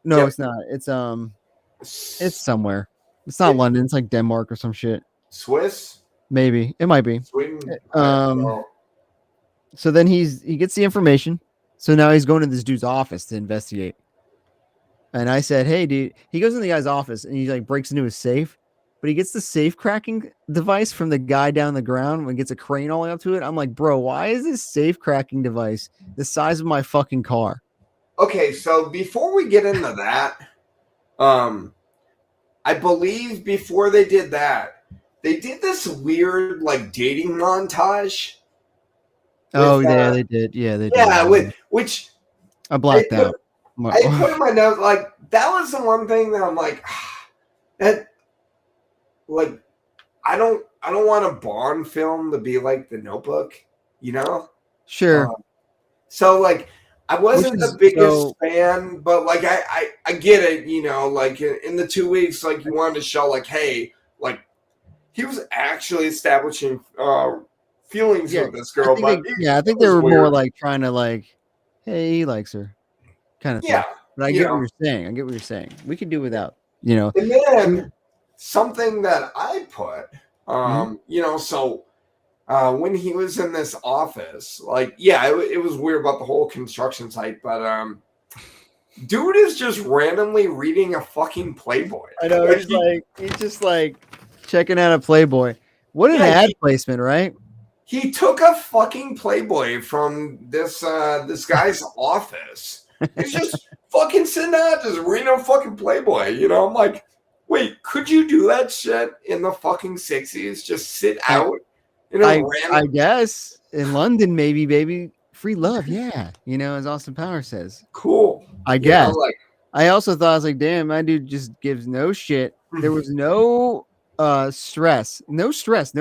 No, Yep. it's not. It's somewhere. It's not London. It's like Denmark or some shit. Swiss, Maybe it might be. Sweden. I don't Um. know. So then he gets the information. So now he's going to this dude's office to investigate. And I said, "Hey, dude." He goes in the guy's office and he like breaks into his safe, but he gets the safe cracking device from the guy down the ground and gets a crane all the way up to it. I'm like, bro, why is this safe cracking device the size of my fucking car? Okay, so before we get into that, I believe before they did that, they did this weird like dating montage. Oh, With, yeah, they did. Yeah, they did. yeah, with which I I blacked put out. I put in my notes like that was the one thing that I'm like that like I don't want a Bond film to be like The Notebook, you know? Sure. So like I Which wasn't the is biggest fan, but like I get it, you know, like in the 2 weeks, like you wanted to show like, hey, like he was actually establishing feelings yeah. with this girl, but I it think they was were more weird. like trying to like, hey, he likes her, kind of Yeah, thing. But I you get what know. you're saying. I get what you're saying. We could do without, you know. And then something that I put, Mhm. you know, so when he was in this office, like, yeah, it was weird about the whole construction site, but dude is just randomly reading a fucking Playboy. I know Like he's just like checking out a Playboy. What an yeah, ad placement, right? he took a fucking Playboy from this guy's office. He's just fucking sitting out, just reading a fucking Playboy. You know, I'm like, wait, could you do that shit in the fucking 60s? Just sit I out in a I random. guess in London, maybe, baby, free love, yeah. You know, as Austin Powers says. Cool. I You know, guess. like, I also thought I was like, damn, my dude just gives no shit. There was no stress, no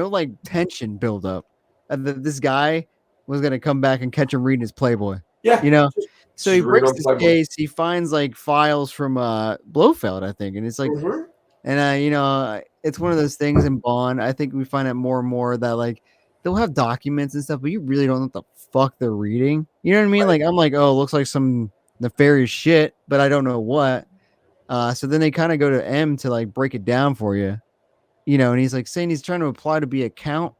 like tension buildup. This guy was gonna come back and catch him reading his Playboy. yeah, You know? So he just read breaks on this Playboy. case, he finds like files from Blofeld, I think, and it's like Mm-hmm. and you know, it's one of those things in Bond. I think we find out more and more that like they'll have documents and stuff, but you really don't know what the fuck they're reading. You know what I mean? Right. Like I'm like, oh, it looks like some nefarious shit, but I don't know what. So then they kind of go to M to like break it down for you, you know, and he's like saying he's trying to apply to be a Count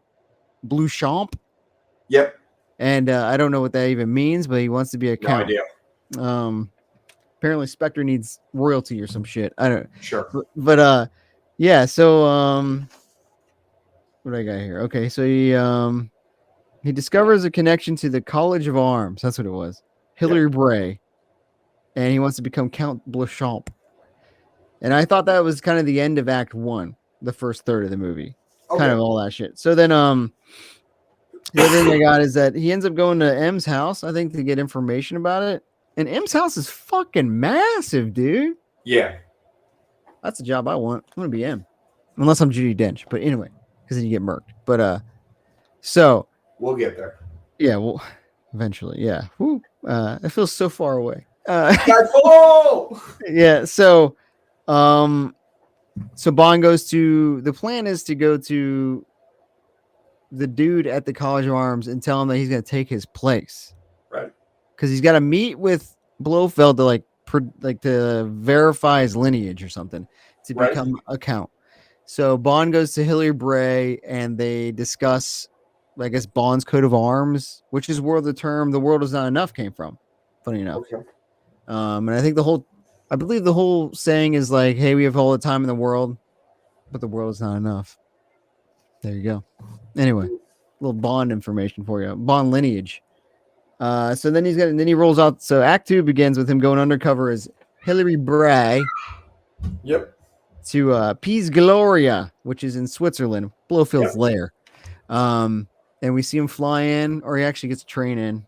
Blue Champ. Yep. And I don't know what that even means, but he wants to be a No Count. idea. Apparently Spectre needs royalty or some shit. I don't Sure. but yeah, so what do I got here? Okay, so he discovers a connection to the College of Arms. That's what it was. Hilary Bray. And he wants to become Count Blechamp. And I thought that was kind of the end of Act 1, the first third of the movie. Okay. Kind of all that shit. So then the other thing I got is that he ends up going to M's house, I think, to get information about it. And M's house is fucking massive, dude. Yeah. That's a job I want. I'm gonna be M. Unless I'm Judi Dench. But anyway, because then you get murked. But so We'll get there. yeah, well eventually, yeah. Whew. It feels so far away. Yeah, so Bond goes to the plan is to go to the dude at the College of Arms and tell him that he's going to take his place. Right. Because he's got to meet with Blofeld to to verify his lineage or something to become a Count. So Bond goes to Hilary Bray and they discuss, I guess, Bond's coat of arms, which is where the term "the world is not enough" came from. Funny enough. Okay. And I believe the whole saying is like, "Hey, we have all the time in the world, but the world is not enough." There you go. Anyway, a little Bond information for you. Bond lineage. So then then he rolls out. So Act 2 begins with him going undercover as Hilary Bray. Yep. To Piz Gloria, which is in Switzerland, Blofeld's lair. And we see him fly in, or he actually gets a train in.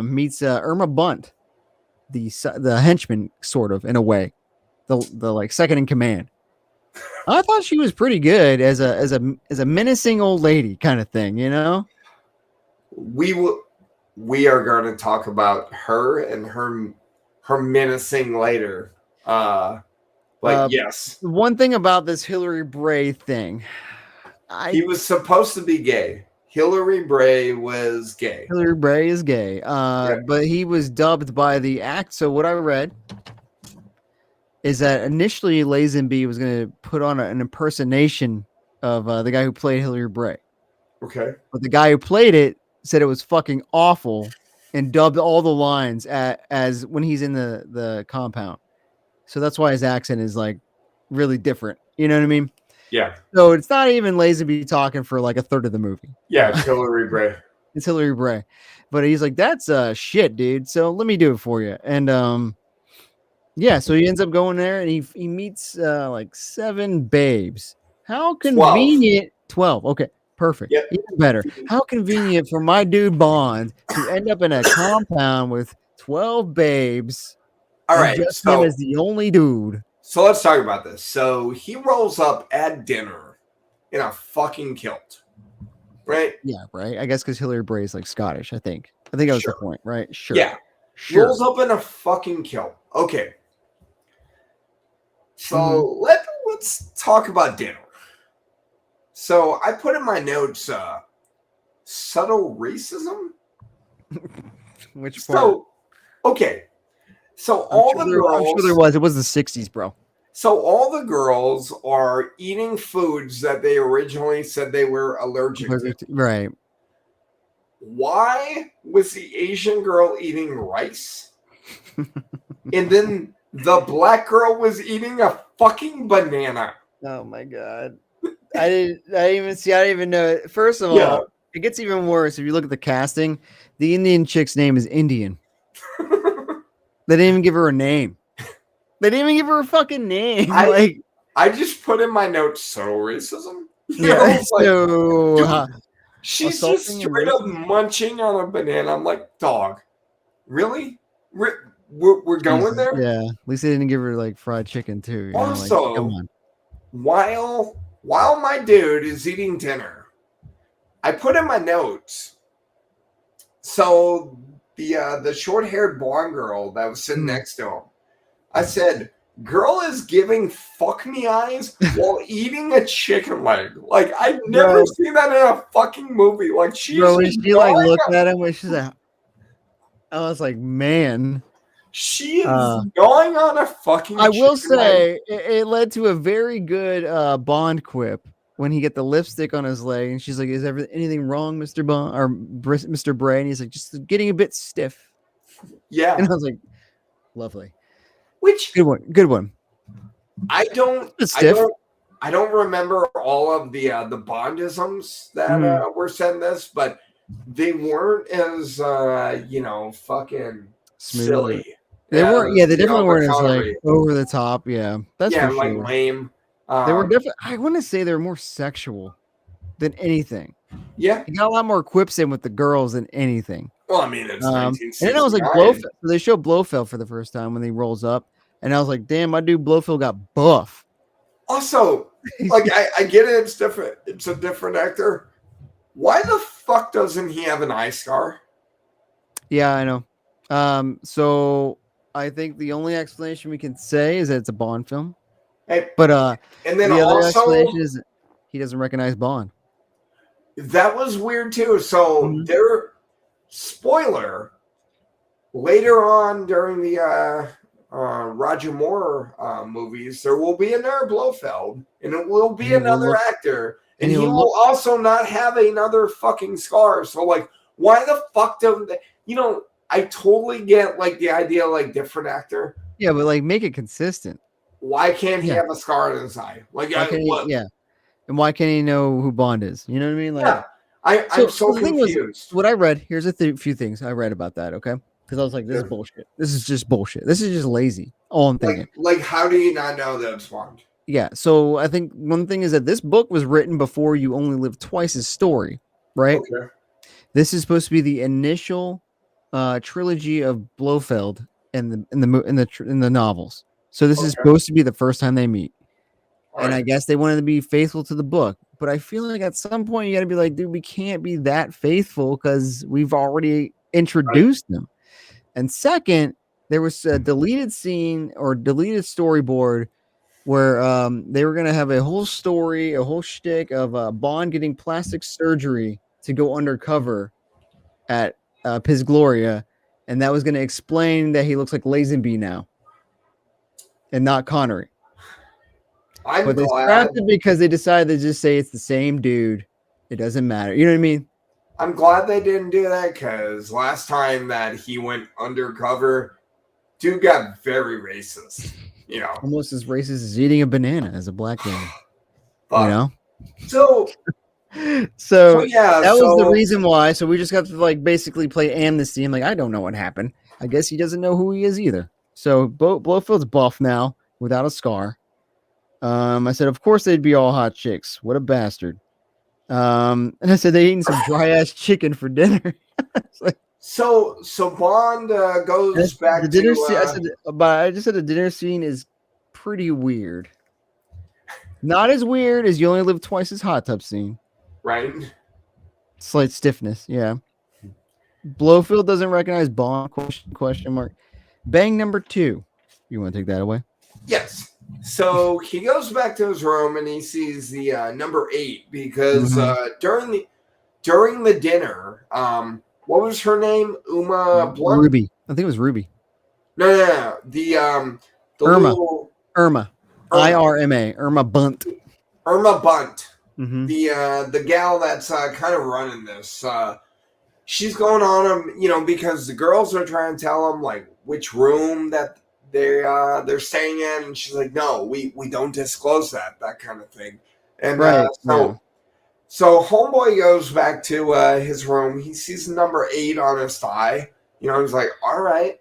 Meets Irma Bunt, the henchman, sort of, in a way, the like second in command. I thought she was pretty good as a menacing old lady kind of thing, you know. We are going to talk about her and her menacing later. But yes, one thing about this Hilary Bray thing, he was supposed to be gay. Hilary Bray was gay. Hilary Bray is gay, but he was dubbed by the act. So what I read is that initially Lazenby was going to put on an impersonation of the guy who played Hilary Bray. Okay. But the guy who played it said it was fucking awful and dubbed all the lines as when he's in the compound. So that's why his accent is like really different. You know what I mean? Yeah. So it's not even Lazenby talking for like a third of the movie. Yeah, it's Hilary Bray. It's Hilary Bray. But he's like, that's shit, dude. So let me do it for you. And yeah, so he ends up going there and he meets like 7 babes. How 12. convenient. 12. Okay, perfect. Yep. Even better. How convenient for my dude Bond to end up in a compound with 12 babes. All right. Just him So, as the only dude. so let's talk about this. So he rolls up at dinner in a fucking kilt. Right? Yeah, right. I guess because Hilary Bray is like Scottish, I think. I think that was Sure. the point, right? Sure. Yeah. Sure. Rolls up in a fucking kilt. Okay. So Mm-hmm. let's talk about dinner. So I put in my notes subtle racism. Which part? So okay. So all the girls, I'm sure there was. It was the 60s, bro. so all the girls are eating foods that they originally said they were allergic to. Right. Why was the Asian girl eating rice? And then the black girl was eating a fucking banana. Oh my god. I didn't even know it. First of all, it gets even worse if you look at the casting. The Indian chick's name is Indian. They didn't even give her a name. They didn't even give her a fucking name. I just put in my notes subtle racism. Yeah. So she's just straight up munching on a banana. I'm like, dog, really? We're going there? Yeah. At least they didn't give her like fried chicken too. You Also, know, like, come on. While my dude is eating dinner, I put in my notes. So the short-haired blonde girl that was sitting next to him, I said, girl is giving fuck me eyes while eating a chicken leg. Like, I've never seen that in a fucking movie. Like, she like looked at him when she's like, I was like, man. She is going on a fucking I will say it led to a very good Bond quip when he get the lipstick on his leg and she's like, is anything wrong, Mr. Bond or Mr. Bray? And he's like, just getting a bit stiff. Yeah. And I was like, lovely. Which good one. I don't remember all of the Bondisms that were said in this, but they weren't as fucking smooth. Silly. They weren't. Yeah, they definitely weren't as like over the top. Yeah, that's for like sure. Lame. They were definitely. I want to say they were more sexual than anything. Yeah, he got a lot more quips in with the girls than anything. Well, I mean, it's 1969. And then I was like Blofeld. So they showed Blofeld for the first time when he rolls up, and I was like, damn, my dude Blofeld got buff. Also, like I get it. It's different. It's a different actor. Why the fuck doesn't he have an eye scar? Yeah, I know. So I think the only explanation we can say is that it's a Bond film. Hey, but and then the other also explanation is he doesn't recognize Bond. That was weird too. So there, spoiler, later on during the Roger Moore movies, there will be another Blofeld, and it will be another actor, and he will also not have another fucking scar. So like, why the fuck don't they? I totally get like the idea, like different actor. Yeah, but like make it consistent. Why can't he have a scar on his eye? Like, and why can't he know who Bond is? You know what I mean? Like, yeah, I'm so confused. What I read, here's a few things I read about that. Okay, because I was like, this is bullshit. This is just bullshit. This is just lazy. All I'm thinking. Like, how do you not know that it's Bond? Yeah. So I think one thing is that this book was written before You Only Live Twice's story, right? Okay. This is supposed to be the initial trilogy of Blofeld in the novels. So this is supposed to be the first time they meet. And I guess they wanted to be faithful to the book. But I feel like at some point you got to be like, dude, we can't be that faithful because we've already introduced them. And second, there was a deleted scene or deleted storyboard where they were going to have a whole story, a whole shtick of Bond getting plastic surgery to go undercover at Piz Gloria. And that was going to explain that he looks like Lazenby now. and not Connery. I'm But they glad. scrapped it because they decided to just say it's the same dude. It doesn't matter. You know what I mean? I'm glad they didn't do that because last time that he went undercover, dude got very racist. You know, Almost as racist as eating a banana as a black man. but, You know? So yeah, that was the so reason why. So we just got to like basically play amnesty. I'm like, I don't know what happened. I guess he doesn't know who he is either. So Blofeld's buff now without a scar. I said, of course they'd be all hot chicks. What a bastard. And I said they eating some dry ass chicken for dinner. Like, so Bond goes back the dinner to. scene. I said, but I just said the dinner scene is pretty weird. Not as weird as You Only Live Twice's hot tub scene. Right. Slight stiffness, yeah. Blofeld doesn't recognize Bond? Question mark. Bang number 2. You want to take that away? Yes. So he goes back to his room and he sees the number 8 because during the dinner, what was her name? Uma Blunt? Ruby. I think it was Ruby. No. The Irma. Irma. Irma. Irma Bunt. Irma Bunt. Mm-hmm. The gal that's kind of running this. She's going on him, because the girls are trying to tell him like which room that they're staying in, and she's like, no, we don't disclose that kind of thing. And right. So homeboy goes back to his room. He sees number 8 on his thigh. He's like, all right,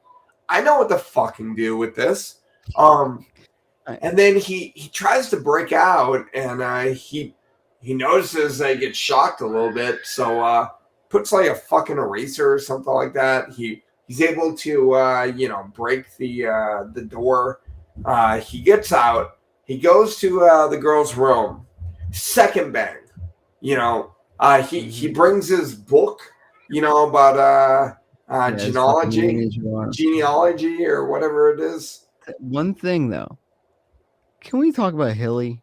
I know what to fucking do with this. And then he tries to break out, and he notices that he gets shocked a little bit. So puts like a fucking eraser or something like that. He's able to break the door. He gets out. He goes to the girl's room. Second bang. He brings his book, about genealogy or whatever it is. One thing though, can we talk about Hilly?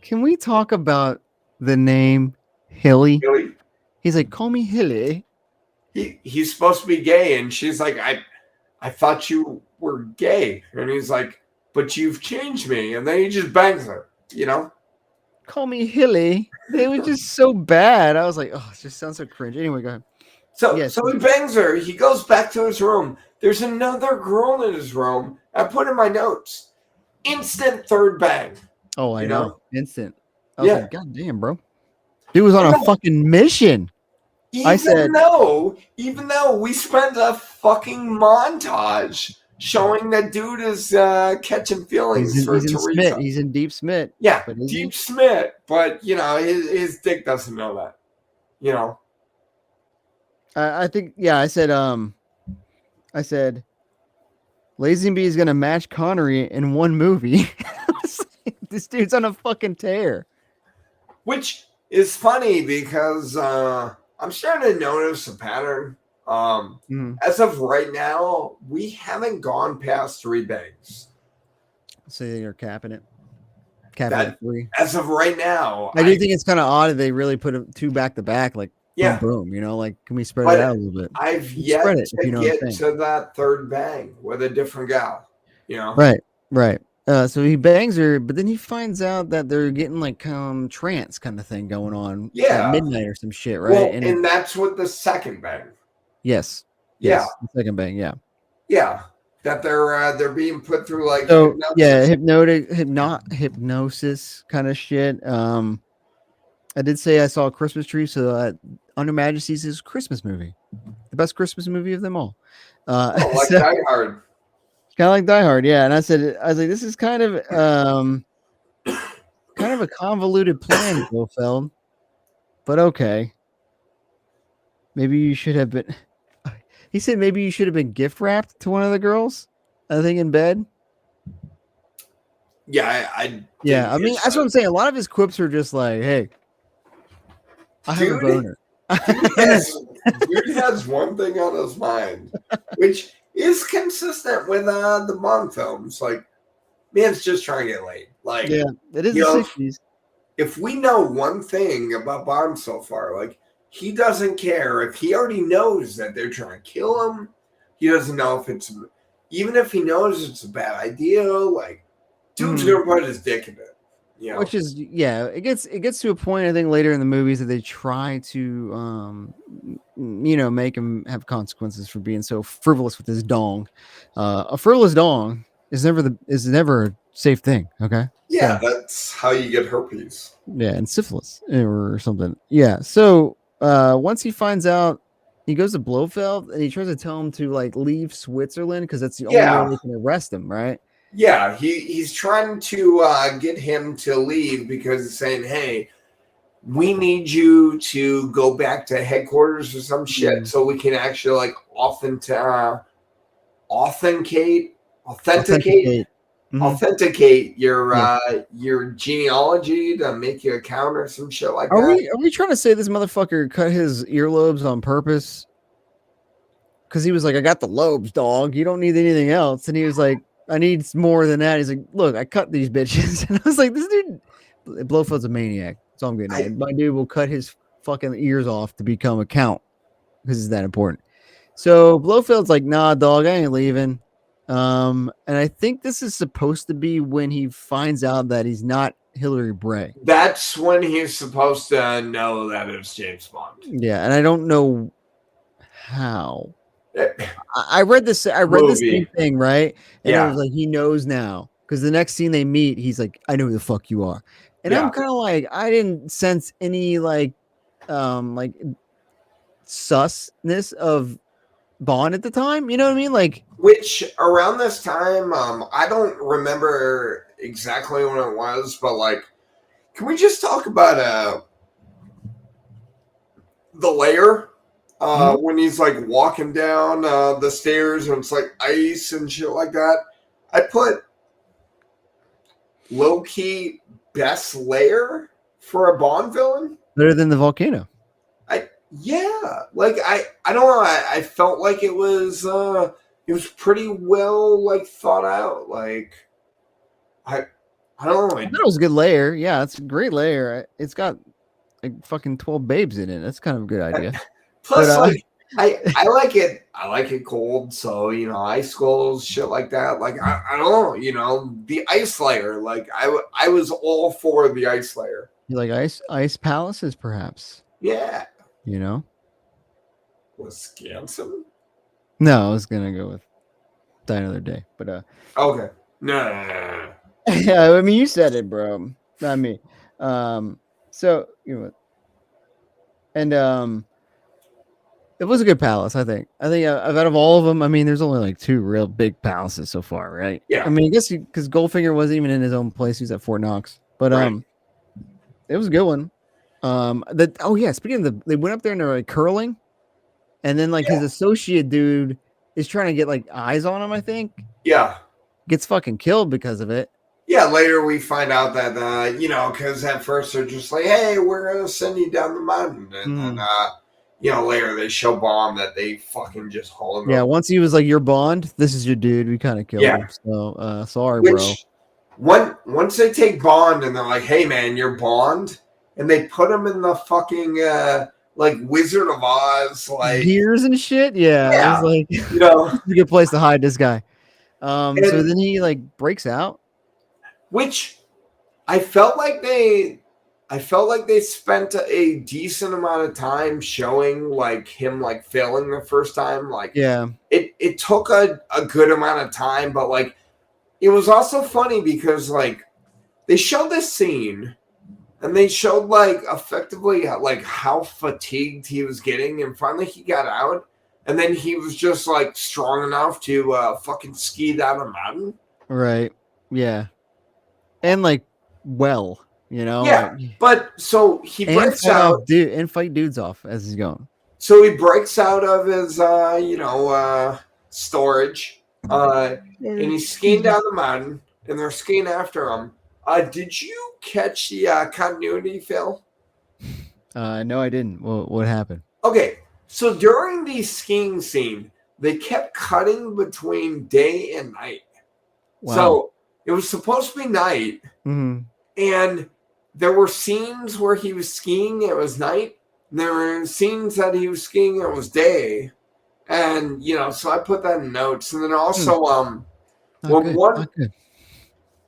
Can we talk about the name Hilly? Hilly? He's like, call me Hilly. He's supposed to be gay, and she's like, I thought you were gay, and he's like, but you've changed me, and then he just bangs her, Call me Hilly. They were just so bad. I was like, oh, it just sounds so cringe. Anyway, go ahead. So he bangs her. He goes back to his room. There's another girl in his room. I put in my notes. Instant third bang. Oh, I know. Instant. I was like, God damn, bro. Dude was on a fucking mission. Even though we spent a fucking montage showing that dude is catching feelings for Teresa. He's in deep smit. Yeah, deep smit. But, his dick doesn't know that. I think, I said, Lazenby is going to match Connery in one movie. This dude's on a fucking tear. Which is funny because I'm starting to notice a pattern. As of right now, we haven't gone past 3 bangs. So they're capping it. Capping it 3. As of right now. I do think it's kind of odd that they really put 2 back to back, like boom, like can we spread it out a little bit? I've yet to get to that 3rd bang with a different gal. Right. So he bangs her, but then he finds out that they're getting like trance kind of thing going on at midnight or some shit, right? Well, and that's what the second bang. Yes. The second bang, yeah. That they're being put through like hypnosis kind of shit. I did say I saw a Christmas tree, so Under Majesty's is Christmas movie, the best Christmas movie of them all. Like Die Hard. Kind of like Die Hard, yeah. And I was like, this is kind of a convoluted plan, Blofeld. But okay. Maybe you should have been. He said maybe you should have been gift wrapped to one of the girls. I think in bed. Yeah, I mean, that's what I'm saying. A lot of his quips are just like, "Hey, I have a boner." Dude has one thing on his mind, which is consistent with the Bond films. Like, man's just trying to get laid. Like, yeah, it is the 60s. If we know one thing about Bond so far, like, he doesn't care if he already knows that they're trying to kill him. He doesn't know if it's even if he knows it's a bad idea, like dude's gonna put his dick in it. You know? Which is it gets to a point I think later in the movies that they try to make him have consequences for being so frivolous with his dong. A frivolous dong is never a safe thing. Okay. Yeah, that's how you get herpes. Yeah, and syphilis or something. Yeah. So once he finds out, he goes to Blofeld and he tries to tell him to like leave Switzerland because that's the only way they can arrest him, right? Yeah, he's trying to get him to leave because he's saying, "Hey, we need you to go back to headquarters or some shit so we can actually like authenticate your genealogy to make you a count or some shit like that." Are we trying to say this motherfucker cut his earlobes on purpose? Because he was like, I got the lobes, dog. You don't need anything else. And he was like, I need more than that. He's like, look, I cut these bitches. And I was like, this dude, Blofeld's a maniac. That's all I'm getting at. My dude will cut his fucking ears off to become a count because it's that important. So Blofeld's like, nah, dog, I ain't leaving. And I think this is supposed to be when he finds out that he's not Hillary Bray. That's when he's supposed to know that it's James Bond. Yeah, and I don't know how. I read this. I read the same thing, right? And I was like, he knows now because the next scene they meet, he's like, I know who the fuck you are, and I'm kind of like, I didn't sense any like susness of Bond at the time. You know what I mean? Like, which around this time, I don't remember exactly when it was, but like, can we just talk about the layer? When he's like walking down the stairs and it's like ice and shit like that. I put low key best layer for a Bond villain. Better than the volcano. I don't know. I felt like it was pretty well like thought out. Like I don't know. I thought it was a good layer. Yeah, it's a great layer. It's got like fucking 12 babes in it. That's kind of a good idea. Plus, like, I like it. I like it cold. So ice skulls, shit like that. Like I don't know. The ice layer. Like I was all for the ice layer. You like ice palaces, perhaps? Yeah. Wisconsin? No, I was gonna go with Die Another Day, but okay. No. Yeah, I mean you said it, bro. Not me. So and it was a good palace, I think. Out of all of them, I mean, there's only like 2 real big palaces so far, right? Yeah. I mean, I guess because Goldfinger wasn't even in his own place; he's at Fort Knox. But it was a good one. Speaking of they went up there and they're like curling, and then like his associate dude is trying to get like eyes on him. I think. Yeah. Gets fucking killed because of it. Yeah. Later we find out that because at first they're just like, "Hey, we're gonna send you down the mountain," and then later they show Bond that they fucking just haul him. Yeah, once he was like, "You're Bond. This is your dude." We kind of killed him. So sorry, bro. Once they take Bond and they're like, "Hey, man, you're Bond," and they put him in the fucking like Wizard of Oz, like gears and shit. Yeah. It was like it's a good place to hide this guy. So then he like breaks out, which I felt like they spent a decent amount of time showing like him like failing the first time. Like it took a good amount of time, but like it was also funny because like they showed this scene and they showed like effectively like how fatigued he was getting, and finally he got out, and then he was just like strong enough to fucking ski down a mountain. Right. Yeah. And like Yeah, but so he breaks out and fight dudes off as he's going. So he breaks out of his storage and he's skiing down the mountain, and they're skiing after him. Did you catch the continuity, Phil? No, I didn't. What happened? Okay, so during the skiing scene, they kept cutting between day and night. Wow. So it was supposed to be night, and there were scenes where he was skiing, it was night. And there were scenes that he was skiing, it was day. And so I put that in notes. And then also, Not when good. one Not good.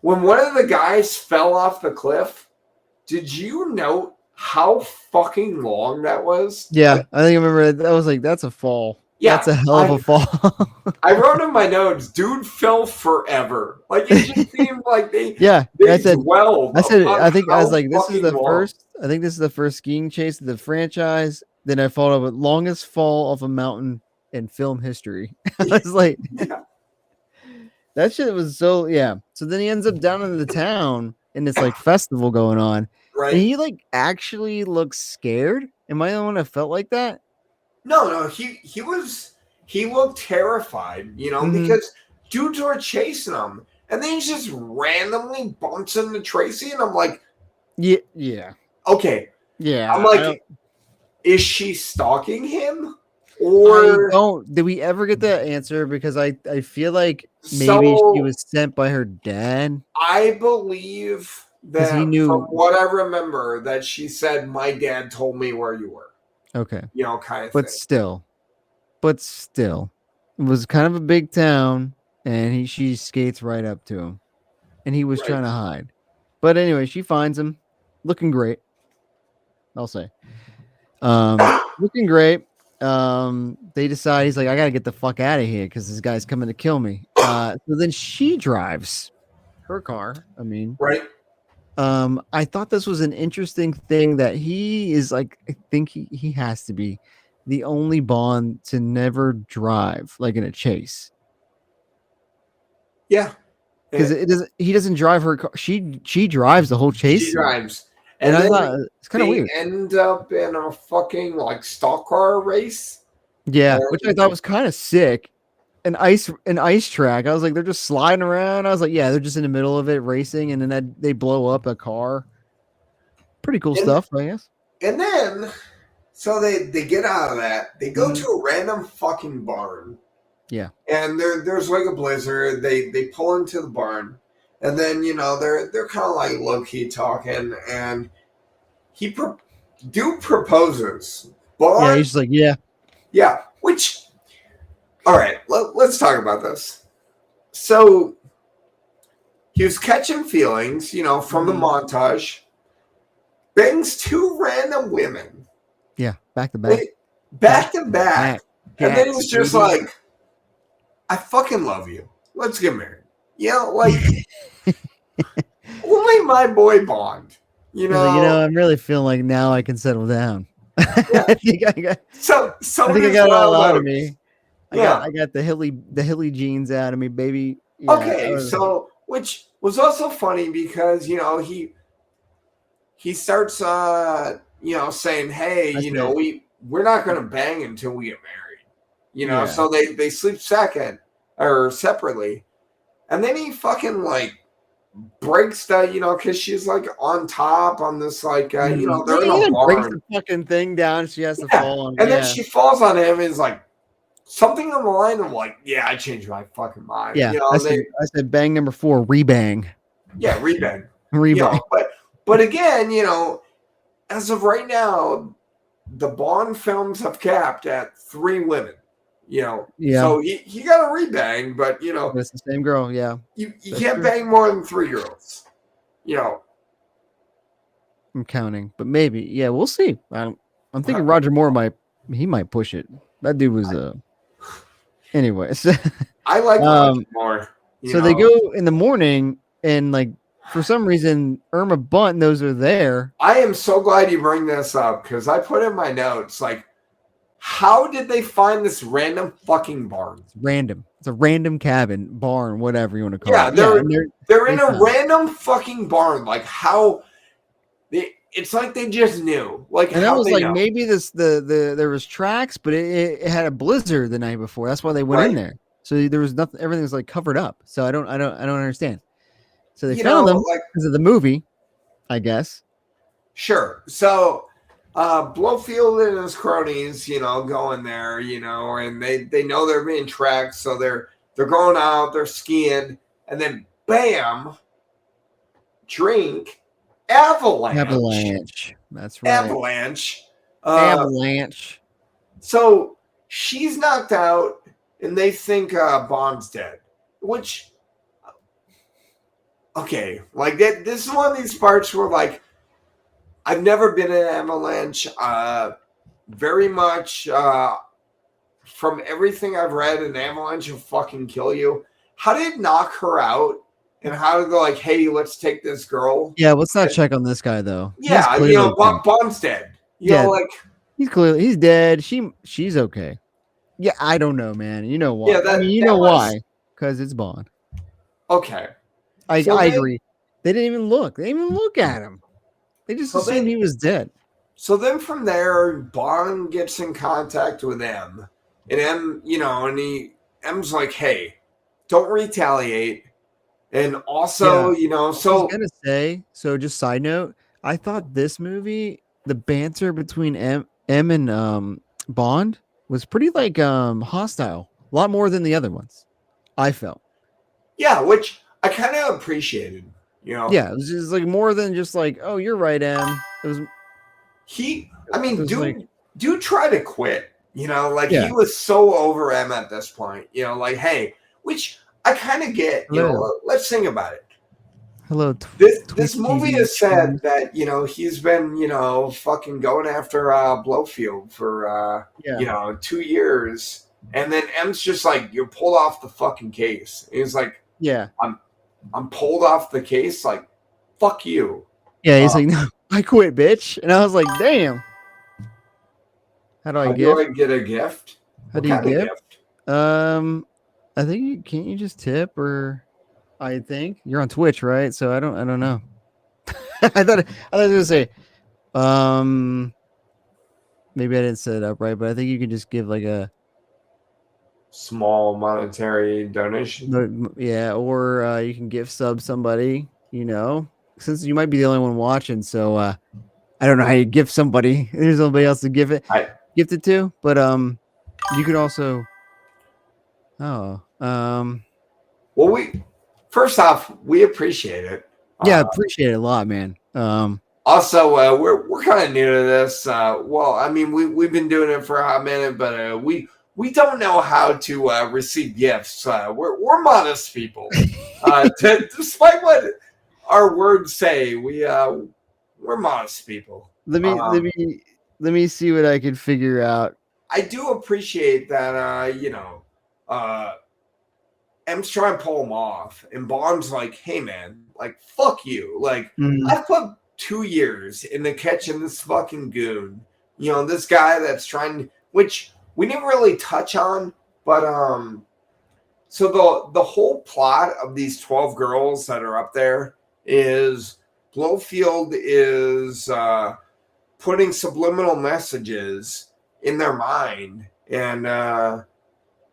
when one of the guys fell off the cliff, did you note how fucking long that was? Yeah, I think I remember that was like that's a fall. That's Yeah, a hell of a I fall. I wrote in my notes, dude fell forever. Like it just seemed like Yeah, I they said, dwelled upon I think I was how like, this is fucking the long. first. I think this is the first skiing chase of the franchise. Then I followed up with longest fall off a mountain in film history. I was like, Yeah, that shit was so yeah. So then he ends up down in the town and it's like festival going on, and right. he like actually looks scared. Am I the one that felt like that? No, he looked terrified, Mm-hmm. because dudes were chasing him, and then he just randomly bumps into Tracy, and I'm like, Yeah, yeah, okay, I'm yeah. I like, don't. is she stalking him, I or don't. Did we ever get that answer? Because I feel like maybe she so? was sent by her dad I believe because he that from knew. what I remember, that she said, "My dad told me where you were," Okay, kind of but thing. still, it was kind of a big town, and she skates right up to him, and he was Right. trying to hide. But anyway, she finds him, looking great. I'll say, looking great. They decide he's like, I gotta get the fuck out of here because this guy's coming to kill me. So then she drives her car. I mean, Right. I thought this was an interesting thing that he is like, I think he has to be the only Bond to never drive like in a chase Yeah. because Eh, it doesn't. He doesn't drive her car. She drives the whole chase She scene, drives, and and I then thought it's kind of they weird. end up in a fucking like stock car race. Yeah, which I And thought was kind of sick. An ice track. I was like, they're just sliding around. I was like, yeah, they're just in the middle of it racing, and then they blow up a car. Pretty cool and stuff, I guess. and then so they get out of that. They go Hmm. to a random fucking barn, Yeah, and there's like a blizzard. They pull into the barn, and then they're kind of like low key talking, and he dude proposes, yeah. but He's just like, yeah, yeah, which all right, let's talk about this. So he was catching feelings, from the mhm. montage, bangs two random women, Yeah, back to back. like, back to back, Back. and then Cats, he's just baby. like, I fucking love you. Let's get married. Like only my boy Bond, you He's like, know. I'm really feeling like now I can settle down. Yeah. So I think I does got it all Wild out of Oats. me. Yeah. I got the hilly jeans out of me, baby. Yeah. Okay. So which was also funny because he starts saying, hey, I said, we're not gonna bang until we get married. yeah. So they sleep second or separately. And then he fucking like breaks because she's like on top on this like Mhm. they're in He a then breaks barn. the fucking thing down. She has to Yeah. fall on. And then Yeah. she falls on him and is like something on the line of like, yeah, I changed my fucking mind. Yeah. And they I said, bang number 4, rebang. yeah, rebang. Rebang. But again, as of right now, the Bond films have capped at 3 women. Yeah. So he got a rebang, but But it's the same girl. Yeah. you That's can't true. bang more than 3 girls. You know, I'm counting, but maybe. Yeah, we'll see. I'm thinking Roger Moore might push it. That dude was anyways. I like Roger um more. so they go in the morning and like for some reason Irma Bunt knows they're there. I am so glad you bring this up because I put in my notes like, how did they find this random fucking barn? It's random. It's a random cabin, barn, whatever you want to call Yeah, it. Yeah, and they're they in a found it. random fucking barn. Like how it's like they just knew. Like And that how was they like know, maybe there was tracks, but it had a blizzard the night before. That's why they went in right? there. So there was nothing. Everything was like covered up. So I don't understand. So they found them Like because of the movie, I guess. sure. So Blowfield and his cronies, go in there, and they know they're being tracked, so they're going out, they're skiing, and then bam, drink, avalanche, Avalanche. That's right. avalanche. Uh, Avalanche. so she's knocked out, and they think Bond's dead. Which, okay, like that. This is one of these parts where, like, I've never been in an avalanche. Very much from everything I've read, an avalanche will fucking kill you. How did it knock her out? And how did they like, hey, let's take this girl? Yeah, let's not check on this guy though. Yeah, you know, Bond's dead. You know, like he's dead. She's okay. Yeah, I don't know, man. You know why? Yeah, I mean, you know why? Because it's Bond. Okay, I agree. They didn't even look. They didn't even look at him. They just assumed he was dead. So then from there, Bond gets in contact with M, and M, you know, and M's like, hey, don't retaliate. And also, you know, so I was gonna say, so just side note, I thought this movie, the banter between M and Bond was pretty like hostile. A lot more than the other ones, I felt. Yeah, which I kind of appreciated, you know. Yeah, it was just like more than just like, oh, you're right, M. It was dude tried to quit, you know, like he was so over M at this point, you know, like, hey, which I kind of get, you know, let's think about it. Hello. This movie has said that, you know, he's been, you know, fucking going after Blowfield for, you know, 2 years. And then M's just like, you're pulled off the fucking case. And he's like, yeah, I'm pulled off the case. Like, fuck you. Yeah, he's like, no, I quit, bitch. And I was like, damn. How do I get a gift? How do you gift? I think can't you just tip, or I think you're on Twitch, right? So I don't know. I thought I was gonna say, maybe I didn't set it up right, but I think you can just give like a small monetary donation. Yeah, or you can gift sub somebody, you know, since you might be the only one watching. So I don't know how you gift somebody. There's nobody else to gift it to, but you could also. Well, first off, we appreciate it. Yeah, appreciate it a lot, man. Also, we're kind of new to this. Well, I mean, we've been doing it for a hot minute, but we don't know how to receive gifts. We're modest people. Despite what our words say, we're modest people. Let me see what I can figure out. I do appreciate that. You know. M's trying to pull him off, and Bond's like, hey man, like, fuck you. Like, I've put 2 years into catching this fucking goon. You know, this guy that's trying, which we didn't really touch on, but so the whole plot of these 12 girls that are up there is Blowfield is putting subliminal messages in their mind, and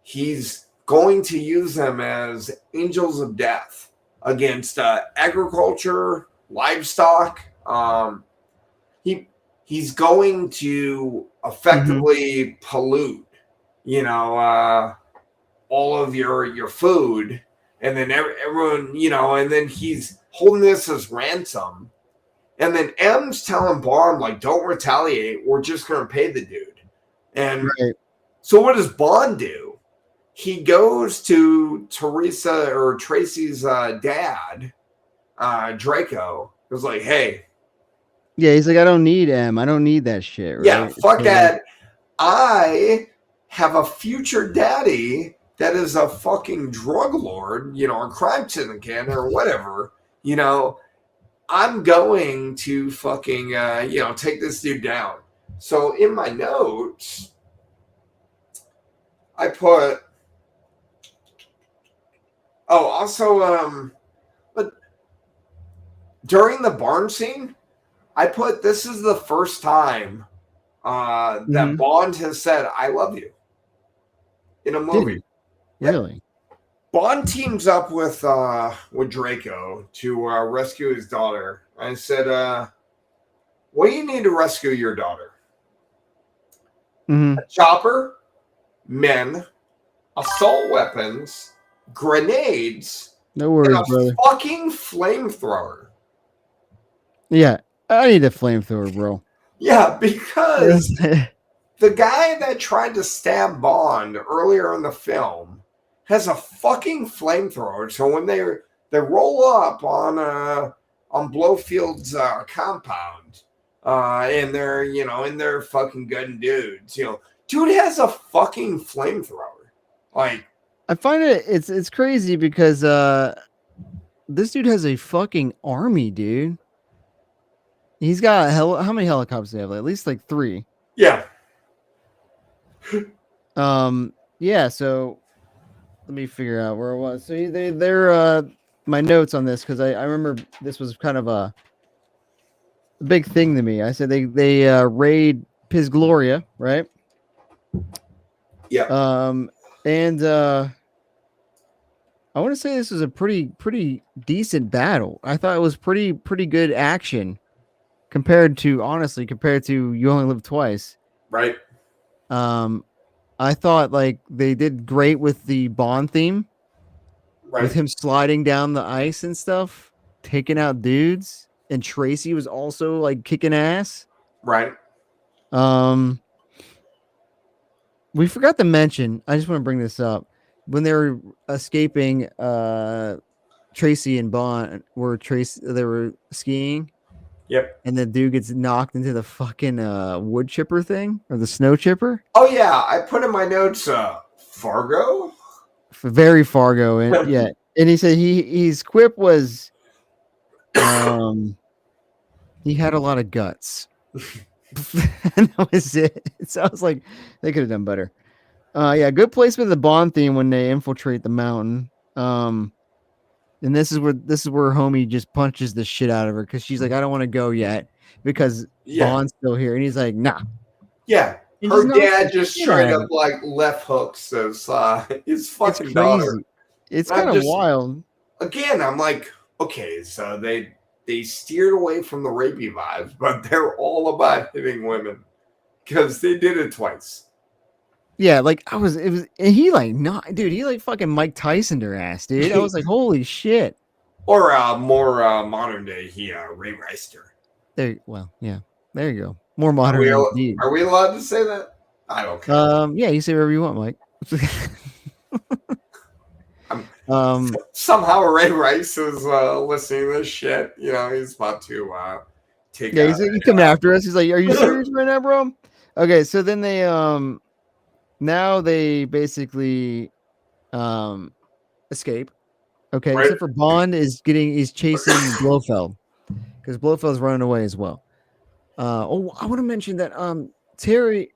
he's going to use them as angels of death against agriculture, livestock. He's going to effectively pollute, you know, all of your food, and then everyone, you know, and then he's holding this as ransom. And then M's telling Bond, like, don't retaliate. We're just going to pay the dude. And so what does Bond do? He goes to Teresa or Tracy's dad, Draco. He was like, hey. Yeah, he's like, I don't need M. I don't need that shit. Right? Yeah, fuck that. I have a future daddy that is a fucking drug lord, you know, a crime syndicate or whatever. You know, I'm going to fucking, you know, take this dude down. So in my notes, I put, but during the barn scene, I put, this is the first time that Bond has said, I love you in a movie. Really? Bond teams up with Draco to rescue his daughter. I said, what do you need to rescue your daughter? A chopper, men, assault weapons, grenades, no worries, and brother. Fucking flamethrower. Yeah, I need a flamethrower, bro. Yeah, because the guy that tried to stab Bond earlier in the film has a fucking flamethrower. So when they roll up on Blofield's compound, and they're in their fucking gun dudes, dude has a fucking flamethrower. Like, I find it's crazy because this dude has a fucking army, dude. He's got how many helicopters do they have? At least like 3. yeah. Yeah. So let me figure out where it was. So they're my notes on this because I remember this was kind of a big thing to me. I said they raid Piz Gloria, right? Yeah. And I want to say this was a pretty decent battle. I thought it was pretty good action compared to You Only Live Twice. Right. I thought like they did great with the Bond theme, Right. with him sliding down the ice and stuff, taking out dudes, and Tracy was also like kicking ass. Right. We forgot to mention. I just want to bring this up when they were escaping. Tracy and Bond they were skiing. Yep. And the dude gets knocked into the fucking wood chipper thing or the snow chipper. Oh yeah, I put in my notes Fargo. Very Fargo, and yeah. And he said his quip was, he had a lot of guts. And that was it. So I was like, they could have done better. Yeah, good placement of the Bond theme when they infiltrate the mountain. And this is where homie just punches the shit out of her because she's like, I don't want to go yet because Bond's still here, and he's like, nah. Yeah, her dad just straight up like left hooks his fucking daughter. It's kind of wild. Again, I'm like, okay, so they steered away from the rapey vibes, but they're all about hitting women because they did it twice. Yeah, like and he like not, dude. He like fucking Mike Tyson her ass, dude. I was like, holy shit. Or more modern day, Ray Riced her. Well, yeah, there you go. More modern. Are we allowed to say that? I don't care. Yeah, you say whatever you want, Mike. Somehow Ray Rice is listening to this shit. He's about to take. Yeah, he's coming after us. He's like, "Are you serious right now, bro?" Okay, so then they now they basically escape. Okay, right. Except for Bond is chasing Blofeld because Blofeld's running away as well. I want to mention that Tracy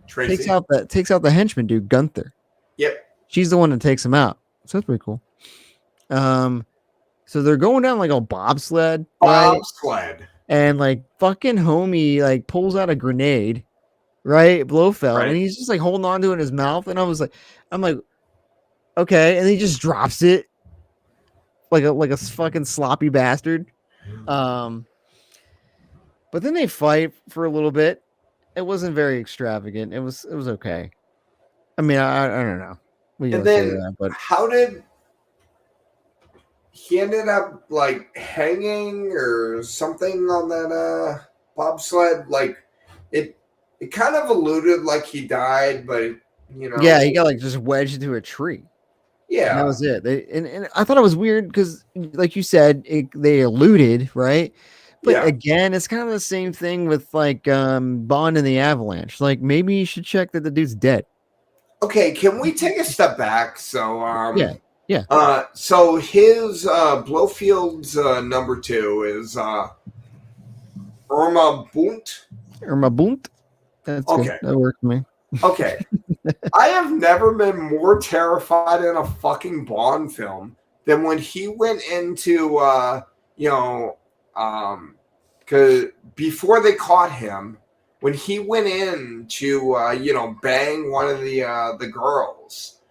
takes out the henchman dude, Gunther. Yep. She's the one that takes him out. So that's pretty cool. So they're going down like a bobsled. Bobsled. Right? And like fucking homie like pulls out a grenade, right? Blofeld, right. And he's just like holding on to it in his mouth. And I'm like, okay, and he just drops it like a fucking sloppy bastard. But then they fight for a little bit. It wasn't very extravagant. It was okay. I mean, I don't know. And then how did he ended up like hanging or something on that bobsled? Like it kind of alluded like he died, but yeah, he got like just wedged into a tree. Yeah, and that was it. And I thought it was weird because, like you said, they eluded, right? But again, it's kind of the same thing with like Bond and the Avalanche. Like maybe you should check that the dude's dead. Okay, can we take a step back? So yeah. So his Blofield's number 2 is Irma Bunt. Irma Bunt. That's okay. Good. That worked for me. Okay. I have never been more terrified in a fucking Bond film than when he went into because before they caught him, when he went in to bang one of the girls,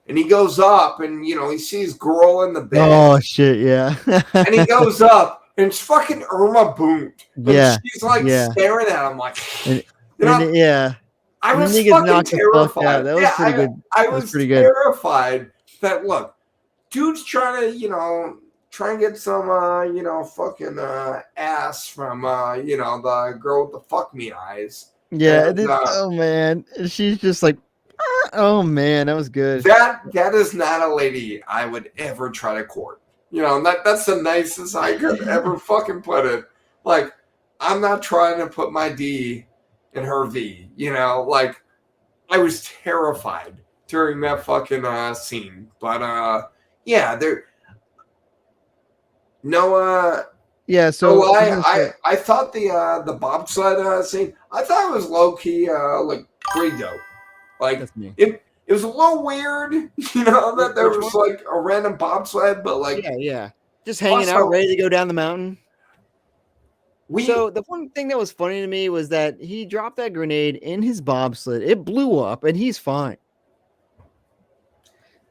and he goes up and he sees girl in the bed. Oh shit, yeah. And he goes up and it's fucking Irma Bunt. Yeah. She's like staring at him like yeah. I was fucking terrified. That was pretty good. I was terrified that look, dude's trying to get some fucking ass from the girl with the fuck me eyes, Yeah, And oh man, and she's just like, oh man, that was good. that is not a lady I would ever try to court. That's the nicest I could ever fucking put it. Like, I'm not trying to put my D in her V. Like, I was terrified during that fucking scene. But yeah, there. No, Yeah, no so I'm lie. gonna I say, I thought the bobsled scene. I thought it was low key like pretty dope. Like that's me. it was a little weird, that there Which was one? like a random bobsled, but like Yeah. Just hanging out, also ready to go down the mountain. we So the one thing that was funny to me was that he dropped that grenade in his bobsled. It blew up, and he's fine.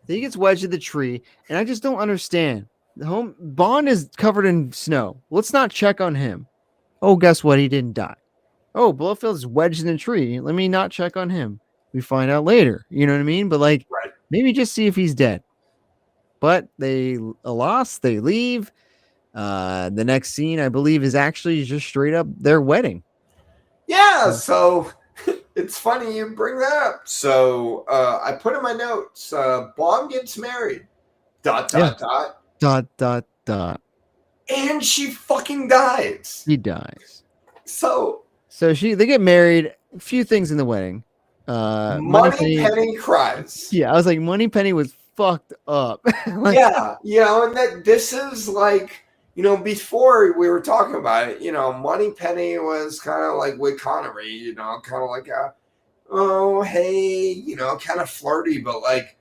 He gets wedged in the tree, and I just don't understand. The home Bond is covered in snow. Let's not check on him. Oh, guess what? He didn't die. Oh, Blofeld's wedged in the tree. Let me not check on him. We find out later. You know what I mean? But like, right. maybe just see if he's dead. But they lost. They leave. The next scene, I believe, is actually just straight up their wedding. Yeah, so it's funny you bring that up. So I put in my notes, Bond gets married. Dot Yeah. dot dot. Dot dot dot. And she fucking dies. He dies. So They get married. A few things in the wedding. Moneypenny cries. Yeah, I was like, Moneypenny was fucked up. Like, Yeah, and that this is like, before we were talking about it, Moneypenny was kind of like with Connery, kind of like oh hey, kind of flirty, but like